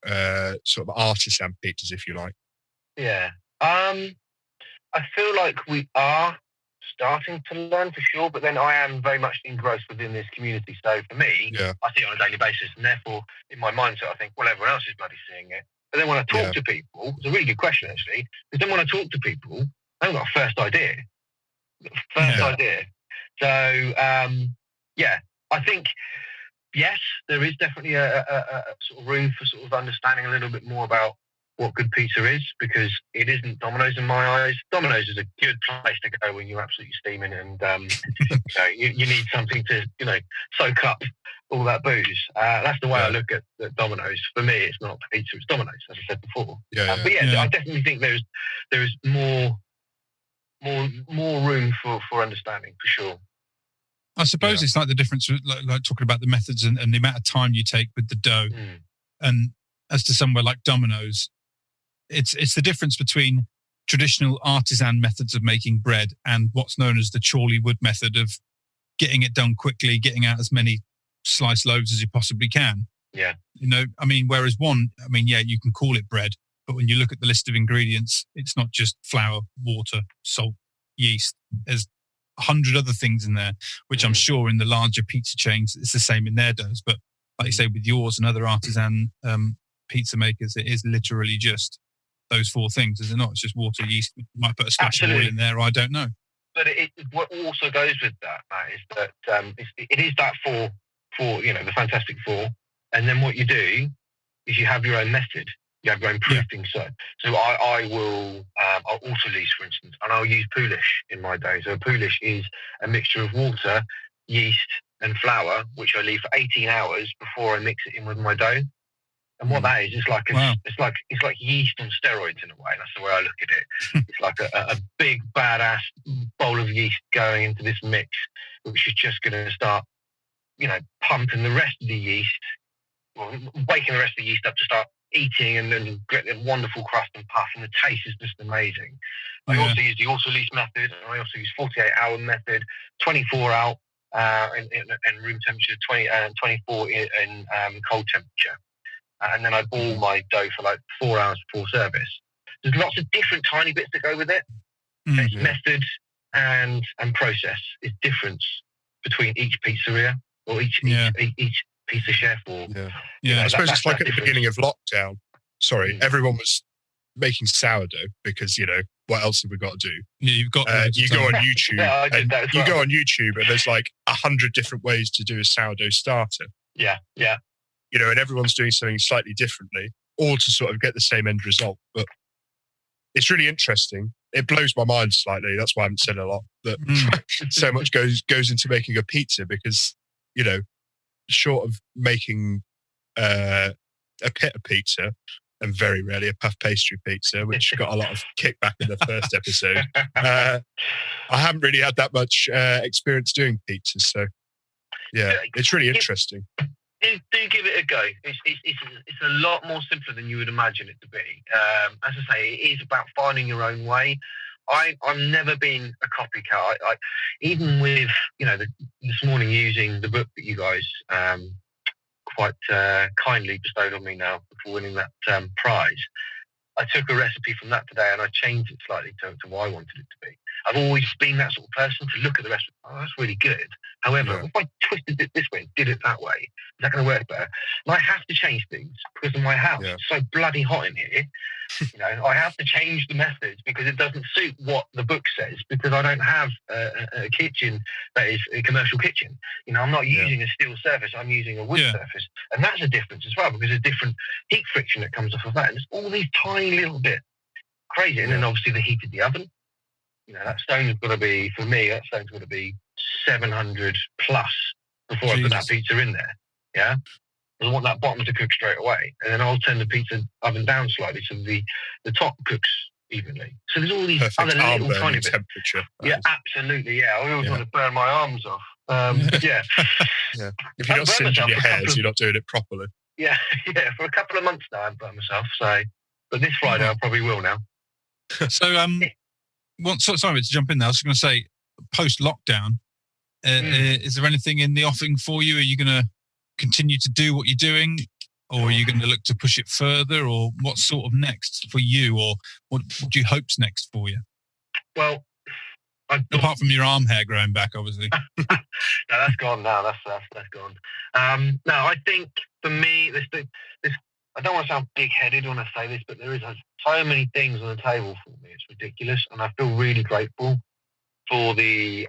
sort of artisan pizzas, if you like. Yeah. I feel like we are starting to learn for sure, but then I am very much engrossed within this community. So for me, I see it on a daily basis, and therefore in my mindset, I think, well, everyone else is bloody seeing it. But then when I talk to people, it's a really good question actually, because then when I talk to people, I haven't got a first idea. So, I think, yes, there is definitely a sort of room for sort of understanding a little bit more about what good pizza is, because it isn't Domino's in my eyes. Domino's is a good place to go when you're absolutely steaming, and you need something to soak up all that booze. That's the way I look at Domino's. For me, it's not pizza; it's Domino's, as I said before. But I definitely think there's more room for understanding, for sure. I suppose it's like the difference, like talking about the methods and the amount of time you take with the dough, and as to somewhere like Domino's, it's the difference between traditional artisan methods of making bread and what's known as the Chorley wood method of getting it done quickly, getting out as many sliced loaves as you possibly can. Yeah. Whereas you can call it bread, but when you look at the list of ingredients, it's not just flour, water, salt, yeast. There's 100 other things in there, which I'm sure in the larger pizza chains, it's the same in their doughs. But like you say, with yours and other artisan pizza makers, it is literally just those 4 things, is it not? It's just water, yeast. You might put a splash of oil in there, I don't know. But what also goes with that, Matt, is that it is that four, the Fantastic Four. And then what you do is you have your own method. You have your own proofing. So I will, I'll auto lease, for instance, and I'll use poolish in my dough. So poolish is a mixture of water, yeast, and flour, which I leave for 18 hours before I mix it in with my dough. And what that is, it's like yeast on steroids in a way. That's the way I look at it. It's like a big badass bowl of yeast going into this mix, which is just going to start, pumping the rest of the yeast, waking the rest of the yeast up to start eating, and then get a wonderful crust and puff, and the taste is just amazing. I also use the auto-lease method, and I also use 48-hour method, 24 out in room temperature, 24 in cold temperature. And then I ball my dough for like 4 hours before service. There's lots of different tiny bits that go with it. It's method and process is different between each pizzeria or each pizza chef. Or I suppose it's like at the beginning of lockdown. Sorry, everyone was making sourdough because what else have we got to do? Yeah, you've got you go on YouTube. Go on YouTube and there's like 100 different ways to do a sourdough starter. Yeah. And everyone's doing something slightly differently, all to sort of get the same end result. But it's really interesting. It blows my mind slightly. That's why I haven't said a lot. That so much goes into making a pizza because, short of making a pita pizza and very rarely a puff pastry pizza, which got a lot of kickback in the first episode, I haven't really had that much experience doing pizzas. So, it's really interesting. Do give it a go. It's a lot more simpler than you would imagine it to be. As I say, it is about finding your own way. I've never been a copycat. I even with this morning using the book that you guys quite kindly bestowed on me now before winning that prize. I took a recipe from that today and I changed it slightly to what I wanted it to be. I've always been that sort of person to look at the recipe. Oh, that's really good. However, if I twisted it this way and did it that way, is that going to work better? And I have to change things because of my house. It's so bloody hot in here. I have to change the methods because it doesn't suit what the book says, because I don't have a kitchen that is a commercial kitchen. I'm not using a steel surface. I'm using a wood surface. And that's a difference as well, because there's different heat friction that comes off of that. And there's all these tiny little bits. Crazy. And then obviously the heat of the oven. That stone's got to be, for me, 700 plus before I put that pizza in there. Yeah. I want that bottom to cook straight away. And then I'll turn the pizza oven down slightly so the top cooks evenly. So there's all these other little tiny bits. Temperature. Yeah, absolutely. Yeah. I always want to burn my arms off. Yeah. If you're not singeing your hairs, you're not doing it properly. Yeah. For a couple of months now, I've burnt myself. So, but this Friday I probably will now. So, sorry to jump in there. I was going to say, post lockdown, is there anything in the offing for you? Are you going to continue to do what you're doing, or are you going to look to push it further, or what's sort of next for you, or what do you hope's next for you? Well, apart from your arm hair growing back, obviously. No, that's gone now. That's gone. No, I think for me, this. I don't want to sound big-headed when I say this, but there is so many things on the table for me. It's ridiculous, and I feel really grateful for the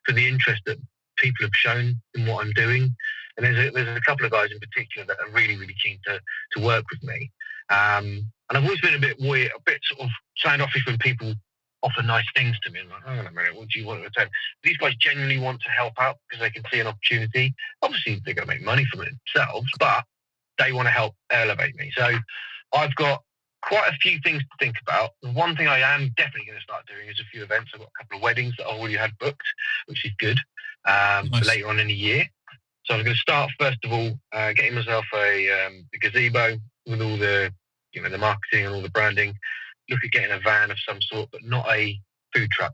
interest that people have shown in what I'm doing. And there's a couple of guys in particular that are really, really keen to work with me. And I've always been a bit weird, a bit sort of standoffish when people offer nice things to me. I'm like, hang on a minute, what do you want in return? These guys genuinely want to help out because they can see an opportunity. Obviously, they're going to make money from it themselves, but they want to help elevate me. So I've got quite a few things to think about. The one thing I am definitely going to start doing is a few events. I've got a couple of weddings that I already had booked, which is good, for later on in the year. So I'm going to start, first of all, getting myself a gazebo with all the, the marketing and all the branding. Look at getting a van of some sort, but not a food truck.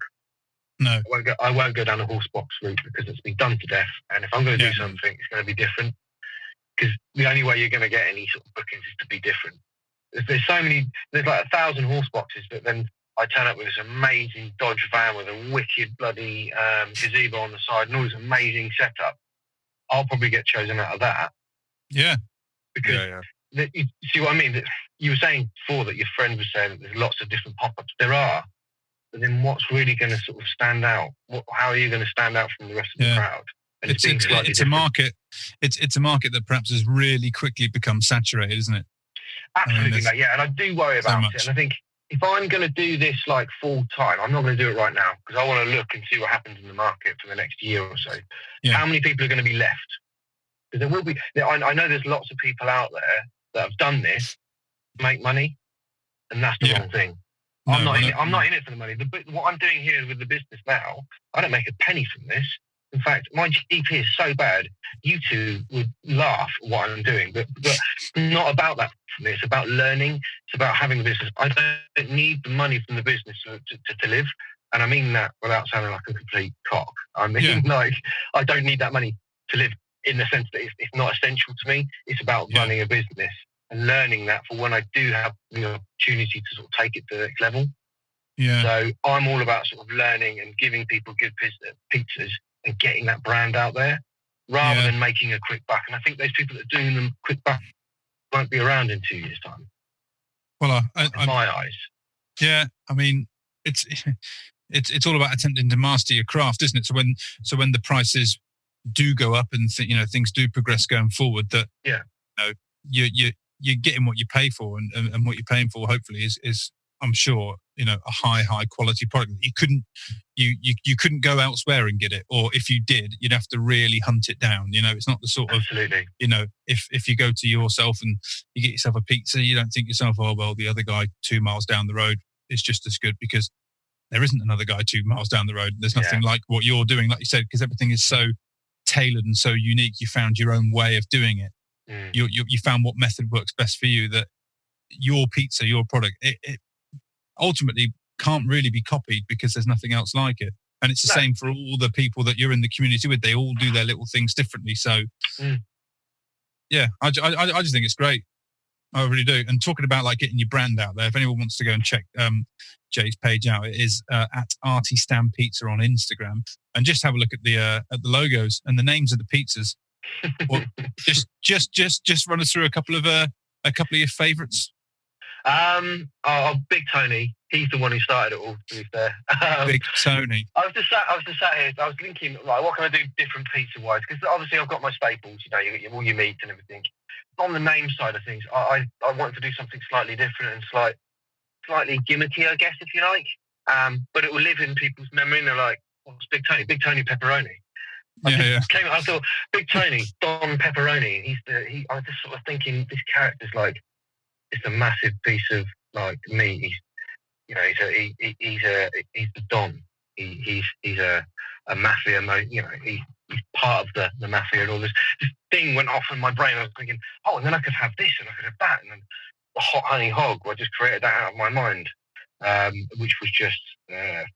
No. I won't go down a horse box route because it's been done to death. And if I'm going to do something, it's going to be different. Because the only way you're going to get any sort of bookings is to be different. There's like 1,000 horse boxes, but then I turn up with this amazing Dodge van with a wicked bloody gazebo on the side and all this amazing setup. I'll probably get chosen out of that. Yeah. Because you see what I mean? That you were saying before that your friend was saying that there's lots of different pop-ups. There are. But then what's really going to sort of stand out? How are you going to stand out from the rest of the crowd? And it's a market. It's a market that perhaps has really quickly become saturated, isn't it? Absolutely, mate. Yeah, and I do worry about it. And I think if I'm going to do this like full time, I'm not going to do it right now because I want to look and see what happens in the market for the next year or so. Yeah. How many people are going to be left? Because there will be. I know there's lots of people out there that have done this to make money, and that's the wrong thing. No, I'm not in it for the money. What I'm doing here with the business now, I don't make a penny from this. In fact, my GP is so bad, you two would laugh at what I'm doing. But not about that for me. It's about learning. It's about having a business. I don't need the money from the business to live. And I mean that without sounding like a complete cock. I mean, like, I don't need that money to live in the sense that it's not essential to me. It's about running a business and learning that for when I do have the opportunity to sort of take it to the next level. Yeah. So I'm all about sort of learning and giving people good pizzas and getting that brand out there rather than making a quick buck. And I think those people that are doing them quick buck won't be around in 2 years' time. Well, in my eyes. Yeah, I mean, it's all about attempting to master your craft, isn't it? So when the prices do go up and things do progress going forward, that you're getting what you pay for, and what you're paying for hopefully is I'm sure a high quality product. You couldn't go elsewhere and get it, or if you did, you'd have to really hunt it down. It's not the sort of if you go to yourself and you get yourself a pizza, you don't think yourself, oh well, the other guy 2 miles down the road is just as good, because there isn't another guy 2 miles down the road. There's nothing like what you're doing, like you said, because everything is so tailored and so unique. You found your own way of doing it. You found what method works best for you, that your pizza, your product, it ultimately can't really be copied because there's nothing else like it. And it's the same for all the people that you're in the community with. They all do their little things differently. So I just think it's great. I really do. And talking about like getting your brand out there, if anyone wants to go and check Jay's page out, it is at Arty-Stan Pizza on Instagram, and just have a look at the logos and the names of the pizzas. Well, just run us through a couple of your favourites. Big Tony. He's the one who started it all, to be fair. Big Tony. I was just sat here. I was thinking, like, what can I do different pizza wise? Because obviously I've got my staples. You get all your meats and everything. On the name side of things, I wanted to do something slightly different and slightly gimmicky, I guess, if you like. But it will live in people's memory, and they're like, "What's Big Tony? Big Tony Pepperoni." I thought Big Tony, Don Pepperoni. I was just sort of thinking, this character's like, it's a massive piece of like meat. He's the Don. He's a mafia. He's part of the mafia, and all this thing went off in my brain. I was thinking, and then I could have this, and I could have that, and then the hot honey hog. I just created that out of my mind, which was just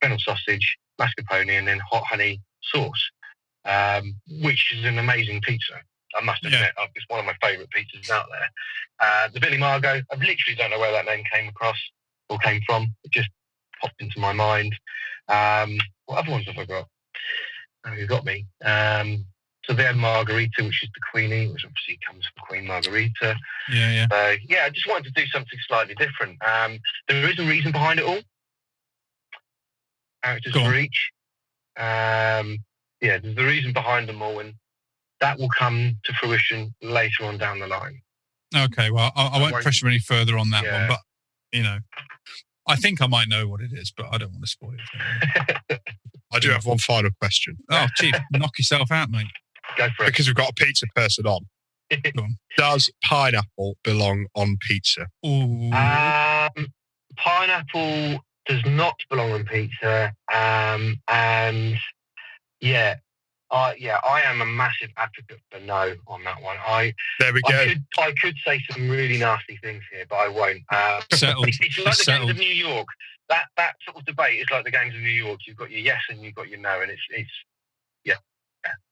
fennel sausage, mascarpone, and then hot honey sauce, which is an amazing pizza. I must admit, it's one of my favourite pizzas out there. The Billy Margot, I literally don't know where that name came from. It just popped into my mind. What other ones have I got? You got me. So they had Margarita, which is the Queenie, which obviously comes from Queen Margarita. Yeah. So, I just wanted to do something slightly different. There is a reason behind it all. Characters for each. There's the reason behind them all, and that will come to fruition later on down the line. Okay, well, I won't won't- pressure any further on that one, Yeah. but, I think I might know what it is, but I don't want to spoil it. I do have one final question Oh, Chief, knock yourself out, mate. Go for it. because we've got a pizza person on. Go on. Does pineapple belong on pizza? Ooh. Pineapple does not belong on pizza. And yeah, I am a massive advocate for no on that one. There we go. I could say some really nasty things here, but I won't. Settled. It's like the Settled. games of New York. That sort of debate is like the games of New York. You've got your yes and you've got your no, and it's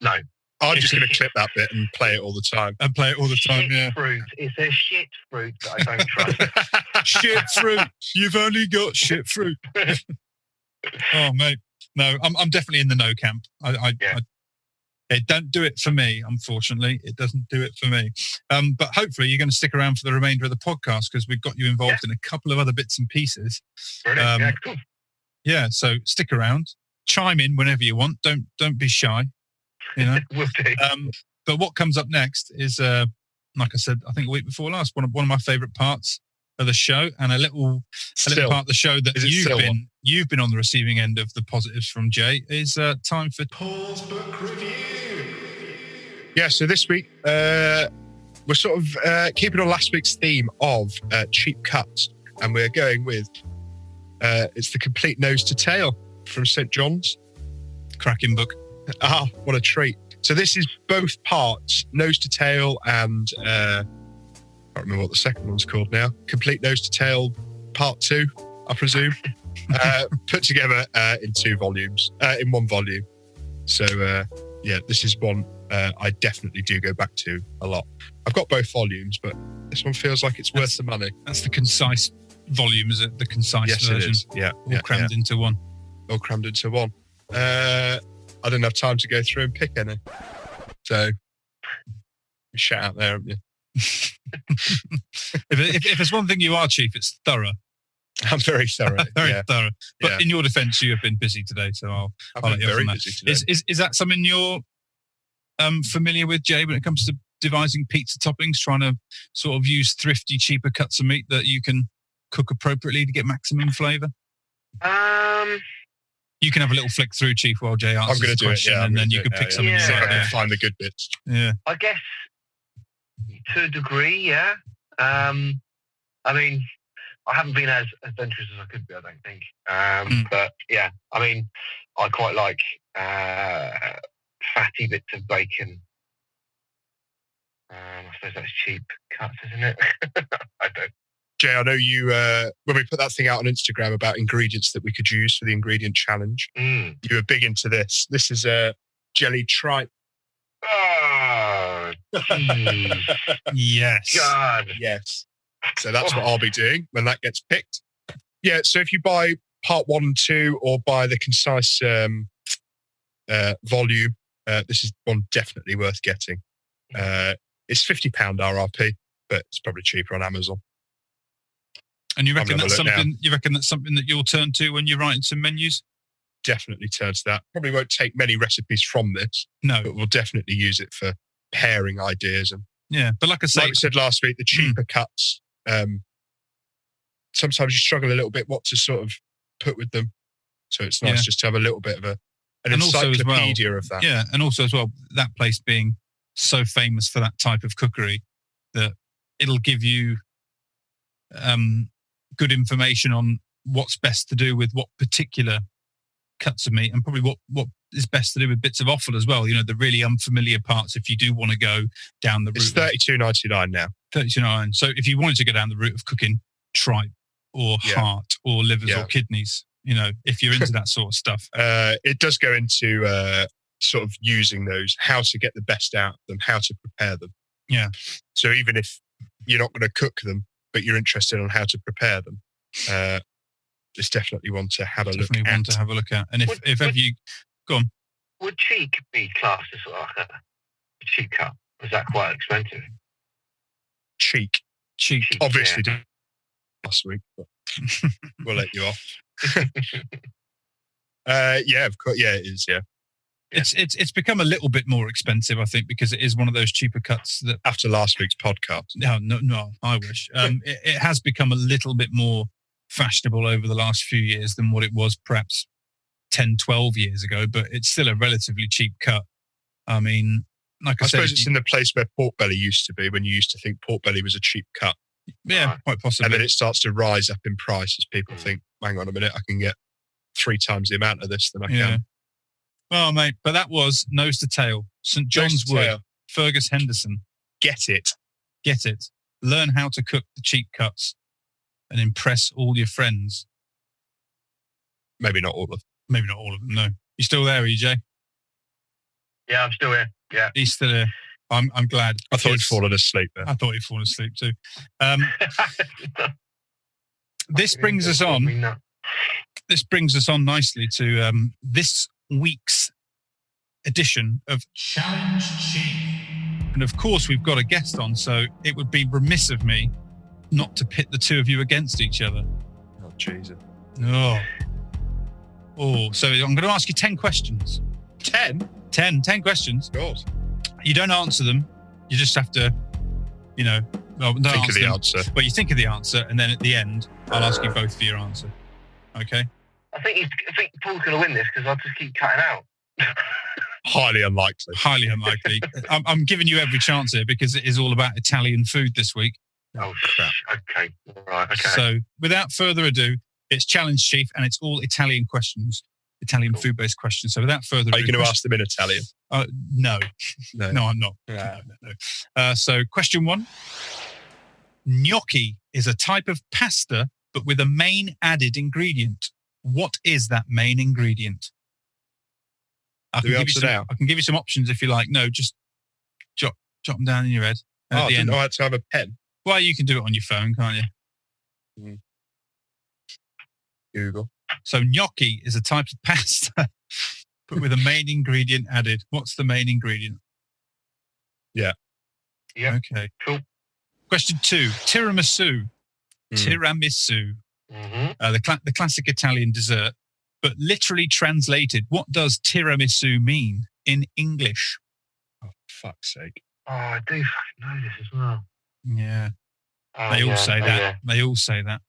no. I'm just going to clip that bit and play it all the time. And play it all the time, Shit yeah. fruit. It's a shit fruit that I don't trust. Shit fruit. You've only got shit fruit. Oh, mate. No, I'm definitely in the no camp. It don't do it for me, unfortunately. It doesn't do it for me. But hopefully you're going to stick around for the remainder of the podcast because we've got you involved in a couple of other bits and pieces. Brilliant. Yeah, cool. Yeah, so stick around. Chime in whenever you want. Don't be shy. Will do. But what comes up next is, like I said, I think a week before last, one of my favourite parts of the show, and a little part of the show that you've been on the receiving end of the positives from Jay is time for Paul's book review. Yeah, so this week we're sort of keeping on last week's theme of cheap cuts, and we're going with it's The Complete Nose to Tail from St. John's. Cracking book. Ah, what a treat. So this is both parts, nose to tail and I can't remember what the second one's called now. Complete Nose to Tail Part 2, I presume. Put together in 2 volumes, in 1 volume. So this is one I definitely do go back to a lot. I've got both volumes, but this one feels like it's worth the money. That's the concise volume, is it? The concise version. It is. Yeah. All crammed into one. All crammed into one. I didn't have time to go through and pick any. So, shout out there, haven't you? if there's one thing you are, Chief, it's thorough. I'm very thorough. Very thorough. But in your defence, you have been busy today, so I'll let you very off on busy that. today. Is that something you're familiar with, Jay, when it comes to devising pizza toppings, trying to sort of use thrifty, cheaper cuts of meat that you can cook appropriately to get maximum flavour? You can have a little flick through, Chief, while Jay answers the question, and then you can pick something so I out. can find the good bits. Yeah. I guess to a degree, yeah. I mean, I haven't been as adventurous as I could be, I don't think. But yeah, I mean, I quite like fatty bits of bacon. I suppose that's cheap cuts, isn't it? I don't. Jay, I know you, when we put that thing out on Instagram about ingredients that we could use for the ingredient challenge, you were big into this. This is a jelly tripe. Oh, geez. Yes. God. Yes. So that's what I'll be doing when that gets picked. Yeah, so if you buy part 1 and 2 or buy the concise volume, this is one definitely worth getting. It's £50 RRP, but it's probably cheaper on Amazon. And you reckon that's something? You reckon that's something that you'll turn to when you're writing some menus? Definitely turn to that. Probably won't take many recipes from this. No, but we'll definitely use it for pairing ideas. And yeah, but like I say, like we said last week, the cheaper cuts. Sometimes you struggle a little bit what to sort of put with them. So it's nice just to have a little bit of an encyclopedia of that. Yeah, and also as well, that place being so famous for that type of cookery that it'll give you good information on what's best to do with what particular cuts of meat, and probably what is best to do with bits of offal as well. You know, the really unfamiliar parts if you do want to go down the route. It's $32.99 now. $32.99. So if you wanted to go down the route of cooking tripe or heart or livers or kidneys, you know, if you're into that sort of stuff. It does go into sort of using those, how to get the best out of them, how to prepare them. Yeah. So even if you're not going to cook them, but you're interested on how to prepare them, it's definitely one to have a look at. One to have a look at. And if ever you... Go on. Would cheek be classed as sort of like a cheek cut? Was that quite expensive? Cheek. Obviously, last week, but we'll let you off. Yeah, of course. Yeah, it is. Yeah. It's become a little bit more expensive, I think, because it is one of those cheaper cuts that. After last week's podcast. No, I wish. It has become a little bit more fashionable over the last few years than what it was perhaps 10, 12 years ago, but it's still a relatively cheap cut. I mean, like I said, suppose it's in the place where pork belly used to be, when you used to think pork belly was a cheap cut. Yeah, quite possibly. And then it starts to rise up in price as people think, hang on a minute, I can get 3 times the amount of this than I can. Well, mate, but that was Nose to Tail, St. John's Wood, Fergus Henderson. Get it. Get it. Learn how to cook the cheap cuts and impress all your friends. Maybe not all of them. Maybe not all of them, no. You still there, EJ? Yeah, I'm still here. Yeah. He's still here. I'm glad. I thought he'd fallen asleep there. I thought he'd fallen asleep too. This brings us on. This brings us on nicely to this week's edition of Challenge Chief. And of course, we've got a guest on, so it would be remiss of me not to pit the two of you against each other. Oh, Jesus. Oh, so I'm going to ask you 10 questions. 10? 10 questions. God. You don't answer them. You just have to, think of the answer. But you think of the answer, and then at the end, I'll ask you both for your answer. Okay? I think Paul's going to win this because I'll just keep cutting out. Highly unlikely. Highly unlikely. I'm giving you every chance here because it is all about Italian food this week. Oh, crap. Okay. Right, okay. So, without further ado, it's Challenge Chief, and it's all Italian questions, Italian food-based questions. So, without further ado... Are you going to ask them in Italian? No. No, I'm not. Yeah. No. So, question 1. Gnocchi is a type of pasta, but with a main added ingredient. What is that main ingredient? I can give you some options if you like. No, just jot them down in your head. I didn't know I had to have a pen. Well, you can do it on your phone, can't you? Google. So gnocchi is a type of pasta, but with a main ingredient added. What's the main ingredient? Yeah. Okay. Cool. Question 2. Tiramisu. Tiramisu. The classic Italian dessert. But literally translated, what does tiramisu mean in English? Oh, for fuck's sake. Oh, I do fucking know this as well. Yeah. They all say that. Yeah. They all say that.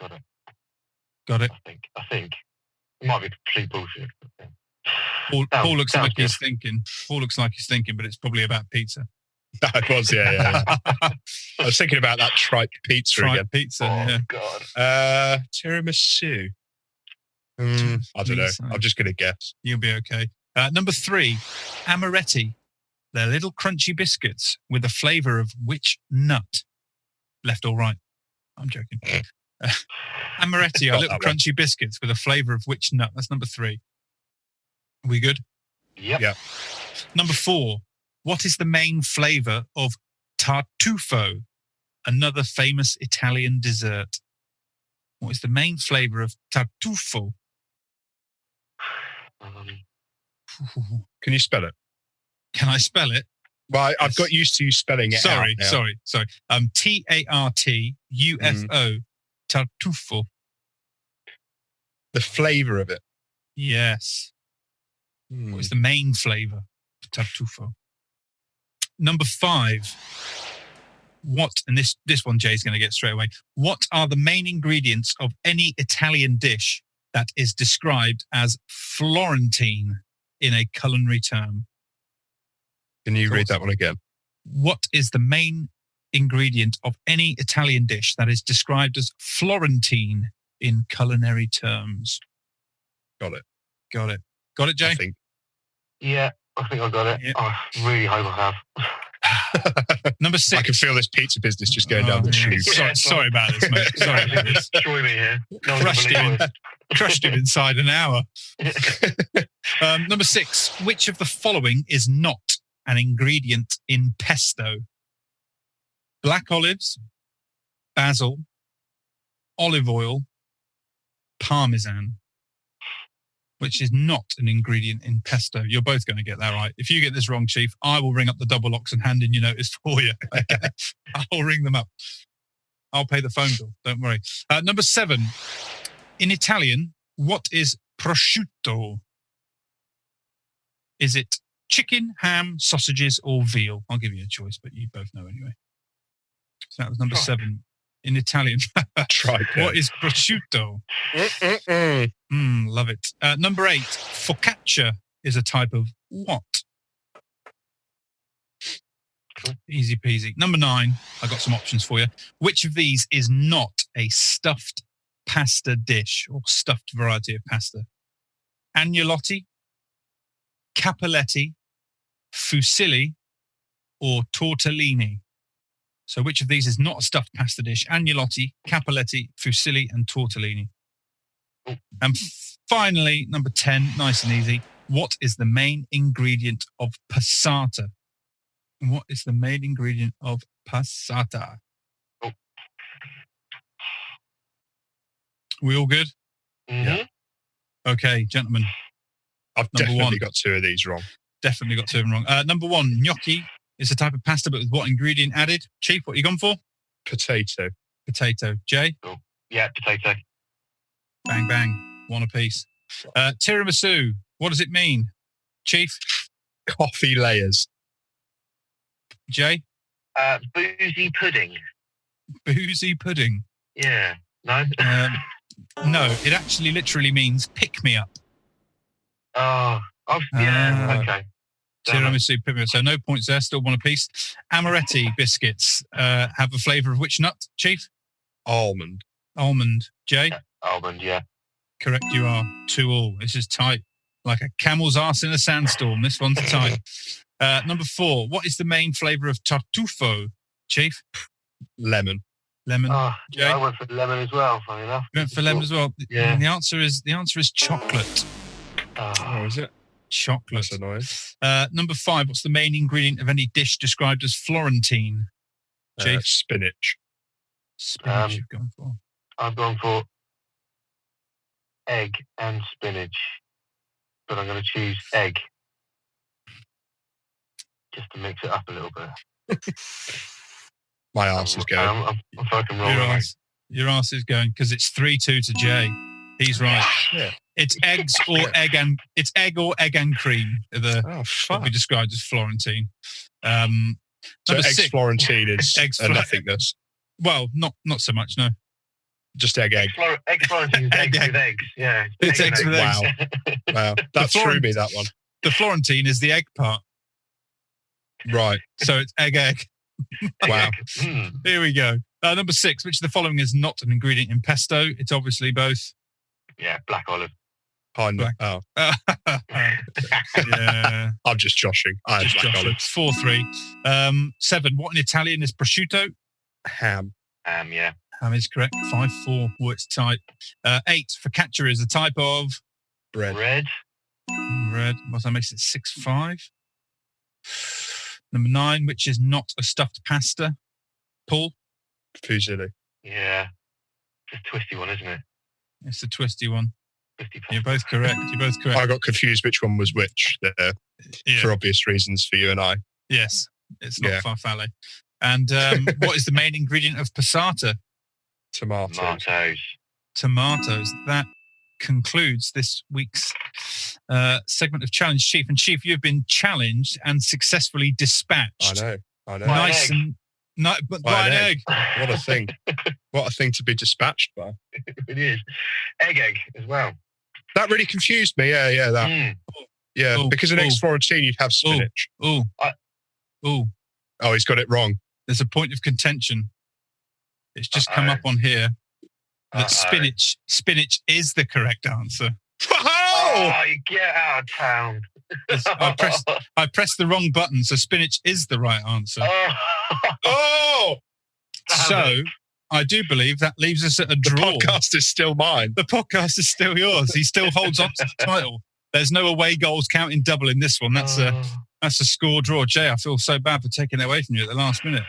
Got it. I think. It might be complete bullshit. Paul looks like he's thinking. Paul looks like he's thinking, but it's probably about pizza. It was, yeah. I was thinking about that tripe pizza again. Pizza, oh, God. Tiramisu. I don't know. I'm just going to guess. You'll be okay. Number 3, amaretti. They're little crunchy biscuits with a flavour of which nut? Left or right? I'm joking. Amaretti are little crunchy biscuits with a flavour of which nut? That's number 3. Are we good? Yep. Yeah. Number 4. What is the main flavour of tartufo? Another famous Italian dessert. What is the main flavour of tartufo? Can you spell it? Can I spell it? Well, I've got used to you spelling it out now. Sorry. Tartufo. Tartufo. The flavour of it? Yes. What is the main flavour of tartufo? Number 5. What, and this one Jay's going to get straight away. What are the main ingredients of any Italian dish that is described as Florentine in a culinary term? Can you read that one again? What is the main ingredient of any Italian dish that is described as Florentine in culinary terms? Got it. Got it, Jay? I think. Yeah, I think I got it. Yeah. I really hope I have. Number 6. I can feel this pizza business just going down the tube. Sorry about this, mate. Sorry about this. Destroy me here. Crushed him inside an hour. Number 6. Which of the following is not an ingredient in pesto? Black olives, basil, olive oil, parmesan. Which is not an ingredient in pesto. You're both going to get that right. If you get this wrong, Chief, I will ring up the double locks and hand in your notice for you. I'll ring them up. I'll pay the phone bill. Don't worry. Number 7. In Italian, what is prosciutto? Is it chicken, ham, sausages, or veal? I'll give you a choice, but you both know anyway. So that was number 7. In Italian. Tripe. What is prosciutto? Love it. Number 8. Focaccia is a type of what? Cool. Easy peasy. Number 9. I got some options for you. Which of these is not a stuffed pasta dish or stuffed variety of pasta? Agnolotti, cappelletti, fusilli, or tortellini? So which of these is not a stuffed pasta dish? Agnolotti, cappelletti, fusilli, and tortellini. And finally, number 10, nice and easy. What is the main ingredient of passata? What is the main ingredient of passata? We all good? Mm-hmm. Okay, gentlemen. I've Number definitely 1. got 2 of these wrong. Definitely got 2 of them wrong. Number 1, gnocchi is a type of pasta, but with what ingredient added? Chief, what you gone for? Potato. Potato. Jay? Cool. Yeah, potato. Bang, bang. 1 apiece. Tiramisu, what does it mean? Chief? Coffee layers. Jay? Boozy pudding. Boozy pudding. Yeah. No? No, it actually literally means pick me up. Yeah. Okay. Tiramisu, pick me up. So no points there, still 1 apiece. Amaretti biscuits have a flavour of which nut, Chief? Almond. Almond. Jay? Yeah, almond, yeah. Correct, you are. 2-2. This is tight. Like a camel's arse in a sandstorm. This one's tight. Number 4. What is the main flavour of tartufo, Chief? Lemon. Lemon. Jay? I went for lemon as well, funny enough. You went for lemon as well. Yeah. The answer is chocolate. Oh, is it? Chocolate. That's annoying. Number 5. What's the main ingredient of any dish described as Florentine? Chief? Spinach. Spinach you've gone for. I've gone for egg and spinach, but I'm going to choose egg just to mix it up a little bit. My arse is going. I'm fucking wrong. Your arse is going because it's 3-2 to Jay. He's right. Yeah. It's eggs or egg and it's egg or egg and cream. What we described as Florentine. So eggs 6. Florentine is a nothingness. Well, not so much. No. Just egg. Egg Florentine is eggs with eggs. Yeah. It's eggs with eggs. Wow. That threw me, that one. The Florentine is the egg part. Right. So it's egg. Wow. Here we go. Number 6. Which of the following is not an ingredient in pesto? It's obviously both. Yeah, black olive. Pine. Oh. Yeah. I'm just joshing. I have black olive. 4-3. 7. What in Italian is prosciutto? Ham. Yeah. Ham is correct. 5-4. Oh, it's tight. 8. Focaccia is a type of Bread. Red. What that makes it 6-5. Number 9. Which is not a stuffed pasta? Paul? Fusilli. Yeah. It's a twisty one, isn't it? It's the twisty one. Twisty pasta. You're both correct. I got confused which one was which there for obvious reasons for you and I. Yes. It's not farfalle. And what is the main ingredient of passata? Tomatoes. That concludes this week's segment of Challenge Chief. And Chief, you've been challenged and successfully dispatched. I know. Nice and but by an egg. What a thing! What a thing to be dispatched by. It is. Egg as well. That really confused me. Yeah. That. Yeah, because in eggs Florentine you'd have spinach. Oh, he's got it wrong. There's a point of contention. It's just come up on here that spinach is the correct answer. Oh, you get out of town. I pressed the wrong button, so spinach is the right answer. So I do believe that leaves us at a draw. The podcast is still mine. The podcast is still yours. He still holds on to the title. There's no away goals counting double in this one. That's a score draw. Jay, I feel so bad for taking it away from you at the last minute.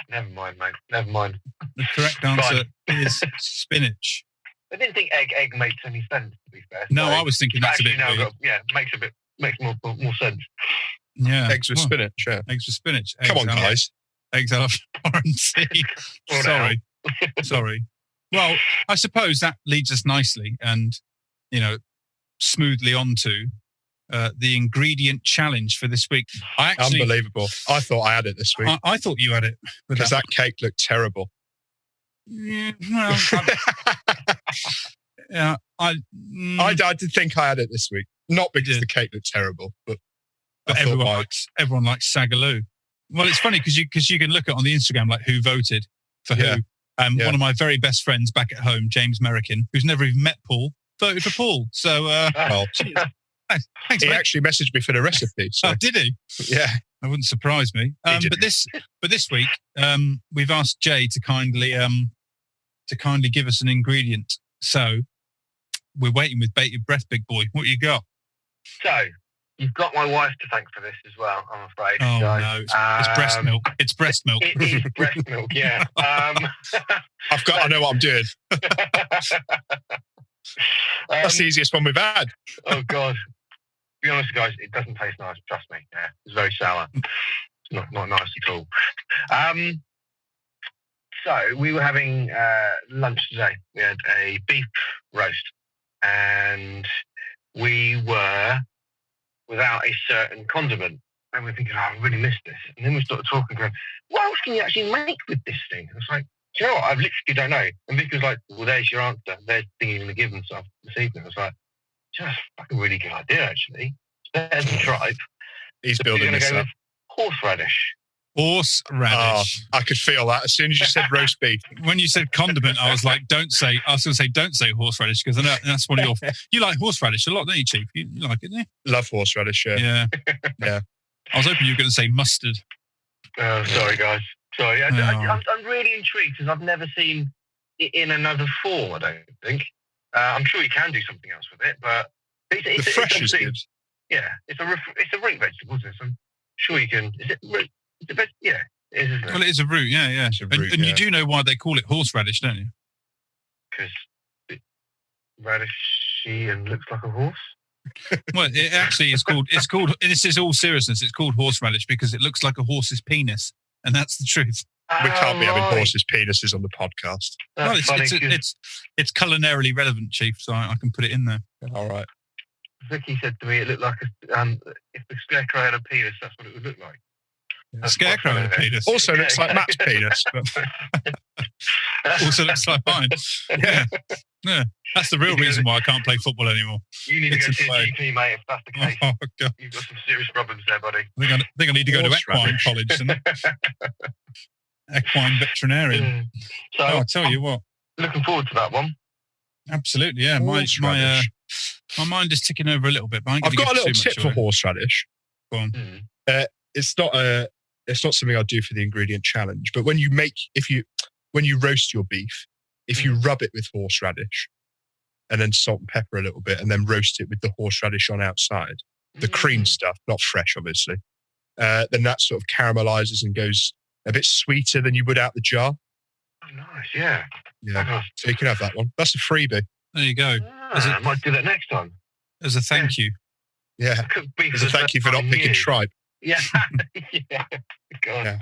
Never mind, mate. Never mind. The correct answer is spinach. I didn't think egg makes any sense, to be fair. No, I was thinking that's a bit weird. Makes more sense. Yeah. Eggs with spinach, yeah. Eggs with spinach. Come on, guys. Eggs out of Florentine. Sorry. Well, I suppose that leads us nicely and, smoothly on to the ingredient challenge for this week. Unbelievable. I thought I had it this week. I thought you had it. Because that cake looked terrible. Yeah, well, yeah, I did think I had it this week. Not because the cake looked terrible, but everyone likes Sagaloo. Well, it's funny because you can look at on the Instagram like who voted for who. One of my very best friends back at home, James Merrican, who's never even met Paul, voted for Paul. So, thanks, he mate. actually messaged me for the recipe. So. Oh, did he? Yeah, that wouldn't surprise me. But this week, we've asked Jay to kindly give us an ingredient. So we're waiting with bated breath, big boy. What you got? So you've got my wife to thank for this as well, I'm afraid. Oh no, it's breast milk. It's breast milk. It is breast milk. Yeah. I know what I'm doing. That's the easiest one we've had. Oh God. To be honest, guys, it doesn't taste nice. Trust me. Yeah, it's very sour. It's not nice at all. So we were having lunch today. We had a beef roast, and we were without a certain condiment. And we're thinking, I really missed this. And then we started talking, going, what else can you actually make with this thing? I was like, do you know what? I literally don't know. And Vic was like, well, there's your answer. There's the thing you're going to give them stuff this evening. I was like, just fucking really good idea, actually. It's better than tripe. He's So building we're this going to go up. with horseradish. Horseradish. I could feel that as soon as you said roast beef. When you said condiment, I was like, don't say horseradish, because I know that's one of your. You like horseradish a lot, don't you, Chief? You like it, don't you? Love horseradish, yeah. Yeah. I was hoping you were going to say mustard. Oh, sorry, guys. Sorry. I'm really intrigued because I've never seen it in another form, I don't think. I'm sure you can do something else with it, but The fresh is good. Yeah, it's a root vegetable, isn't it? So I'm sure you can. Is it root? Yeah, it is, isn't it? Well, it is a root, yeah. It's a root, and you do know why they call it horseradish, don't you? Because it's radishy and looks like a horse. Well, it actually is called. It's called. This is all seriousness. It's called horseradish because it looks like a horse's penis, and that's the truth. We can't be having horses' penises on the podcast. Well, it's culinarily relevant, Chief, so I can put it in there. All right. Vicky said to me it looked like if the scarecrow had a penis, that's what it would look like. A scarecrow with a penis. Also looks like Matt's penis, but also looks like mine. Yeah. That's the real reason why I can't play football anymore. You need to go to your GP, mate, if that's the case. Oh, God. You've got some serious problems there, buddy. I think I need to go to equine college. Equine veterinarian. So I'll tell you what. Looking forward to that one. Absolutely, yeah. My mind is ticking over a little bit, but I've got a little tip for horseradish. Go on. It's not something I do for the ingredient challenge, but when you roast your beef, if you rub it with horseradish and then salt and pepper a little bit and then roast it with the horseradish on outside, the cream stuff, not fresh, obviously, then that sort of caramelizes and goes a bit sweeter than you would out the jar. Oh, nice, yeah. Yeah, so you can have that one. That's a freebie. There you go. I might do that next time. As a thank you. Yeah, as a thank you for not picking tripe. Yeah. Yeah. God.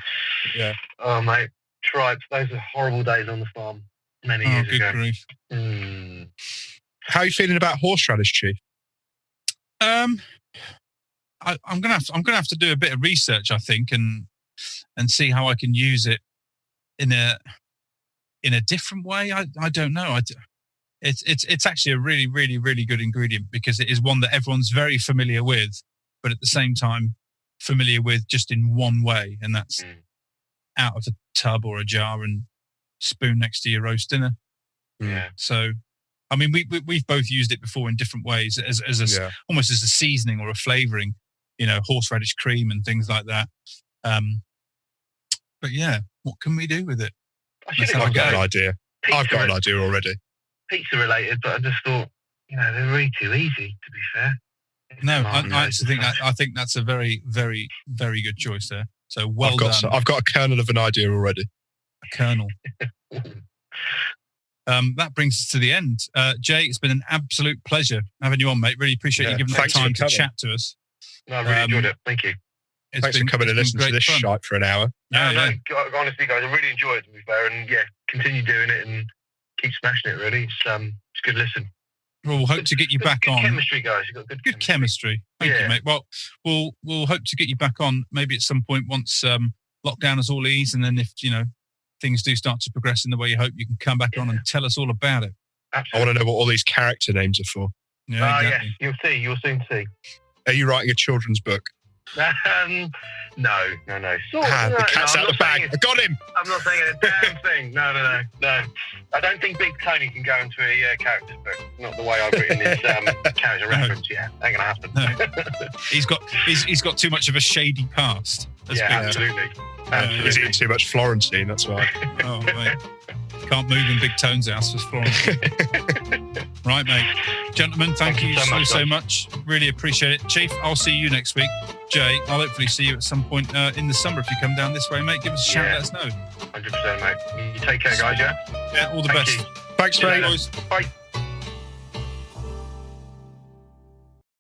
Yeah. Oh, mate. Tripe. Those are horrible days on the farm many years good ago. grief. How are you feeling about horseradish, Chief? I'm gonna have to do a bit of research, I think, and see how I can use it in a different way. I don't know. It's actually a really, really, really good ingredient because it is one that everyone's very familiar with, but at the same time familiar with just in one way, and that's out of a tub or a jar and spoon next to your roast dinner. Yeah. So, I mean, we've both used it before in different ways as almost as a seasoning or a flavoring, horseradish cream and things like that. But yeah, what can we do with it? I've got an idea. I've got an idea already. Pizza related, but I just thought, they're really too easy, to be fair. No, I actually think that's a very, very, very good choice there. So done. I've got a kernel of an idea already. A kernel. That brings us to the end. Jay, it's been an absolute pleasure having you on, mate. Really appreciate you giving that time to chat to us. No, I really enjoyed it. Thank you. Thanks for coming and listening to this shite for an hour. No, honestly, guys, I really enjoyed it, to be fair. And yeah, continue doing it and keep smashing it, really. It's good listen. Well, we'll hope to get you back good on. Chemistry, guys. You've got good chemistry. Thank you, mate. Well, we'll hope to get you back on maybe at some point once lockdown is all eased, and then if things do start to progress in the way you hope, you can come back on and tell us all about it. Absolutely. I want to know what all these character names are for. Yeah, exactly. Yes, you'll see. You'll soon see. Are you writing a children's book? No. The cat's out of the bag. I got him. I'm not saying a damn thing. No. I don't think Big Tony can go into a character's book. Not the way I've written this character reference. Yeah, ain't gonna happen. No. He's got too much of a shady past. Absolutely. He's eating too much Florentine. That's why. Oh, mate. Can't move in Big Tone's house for Florentine. Right, mate. Gentlemen, thank you so much. Really appreciate it. Chief, I'll see you next week. Jay, I'll hopefully see you at some point in the summer if you come down this way, mate. Give us a shout, let us know. 100%, mate. You take care, guys, yeah? Yeah, all the best. Thanks, mate. Bye.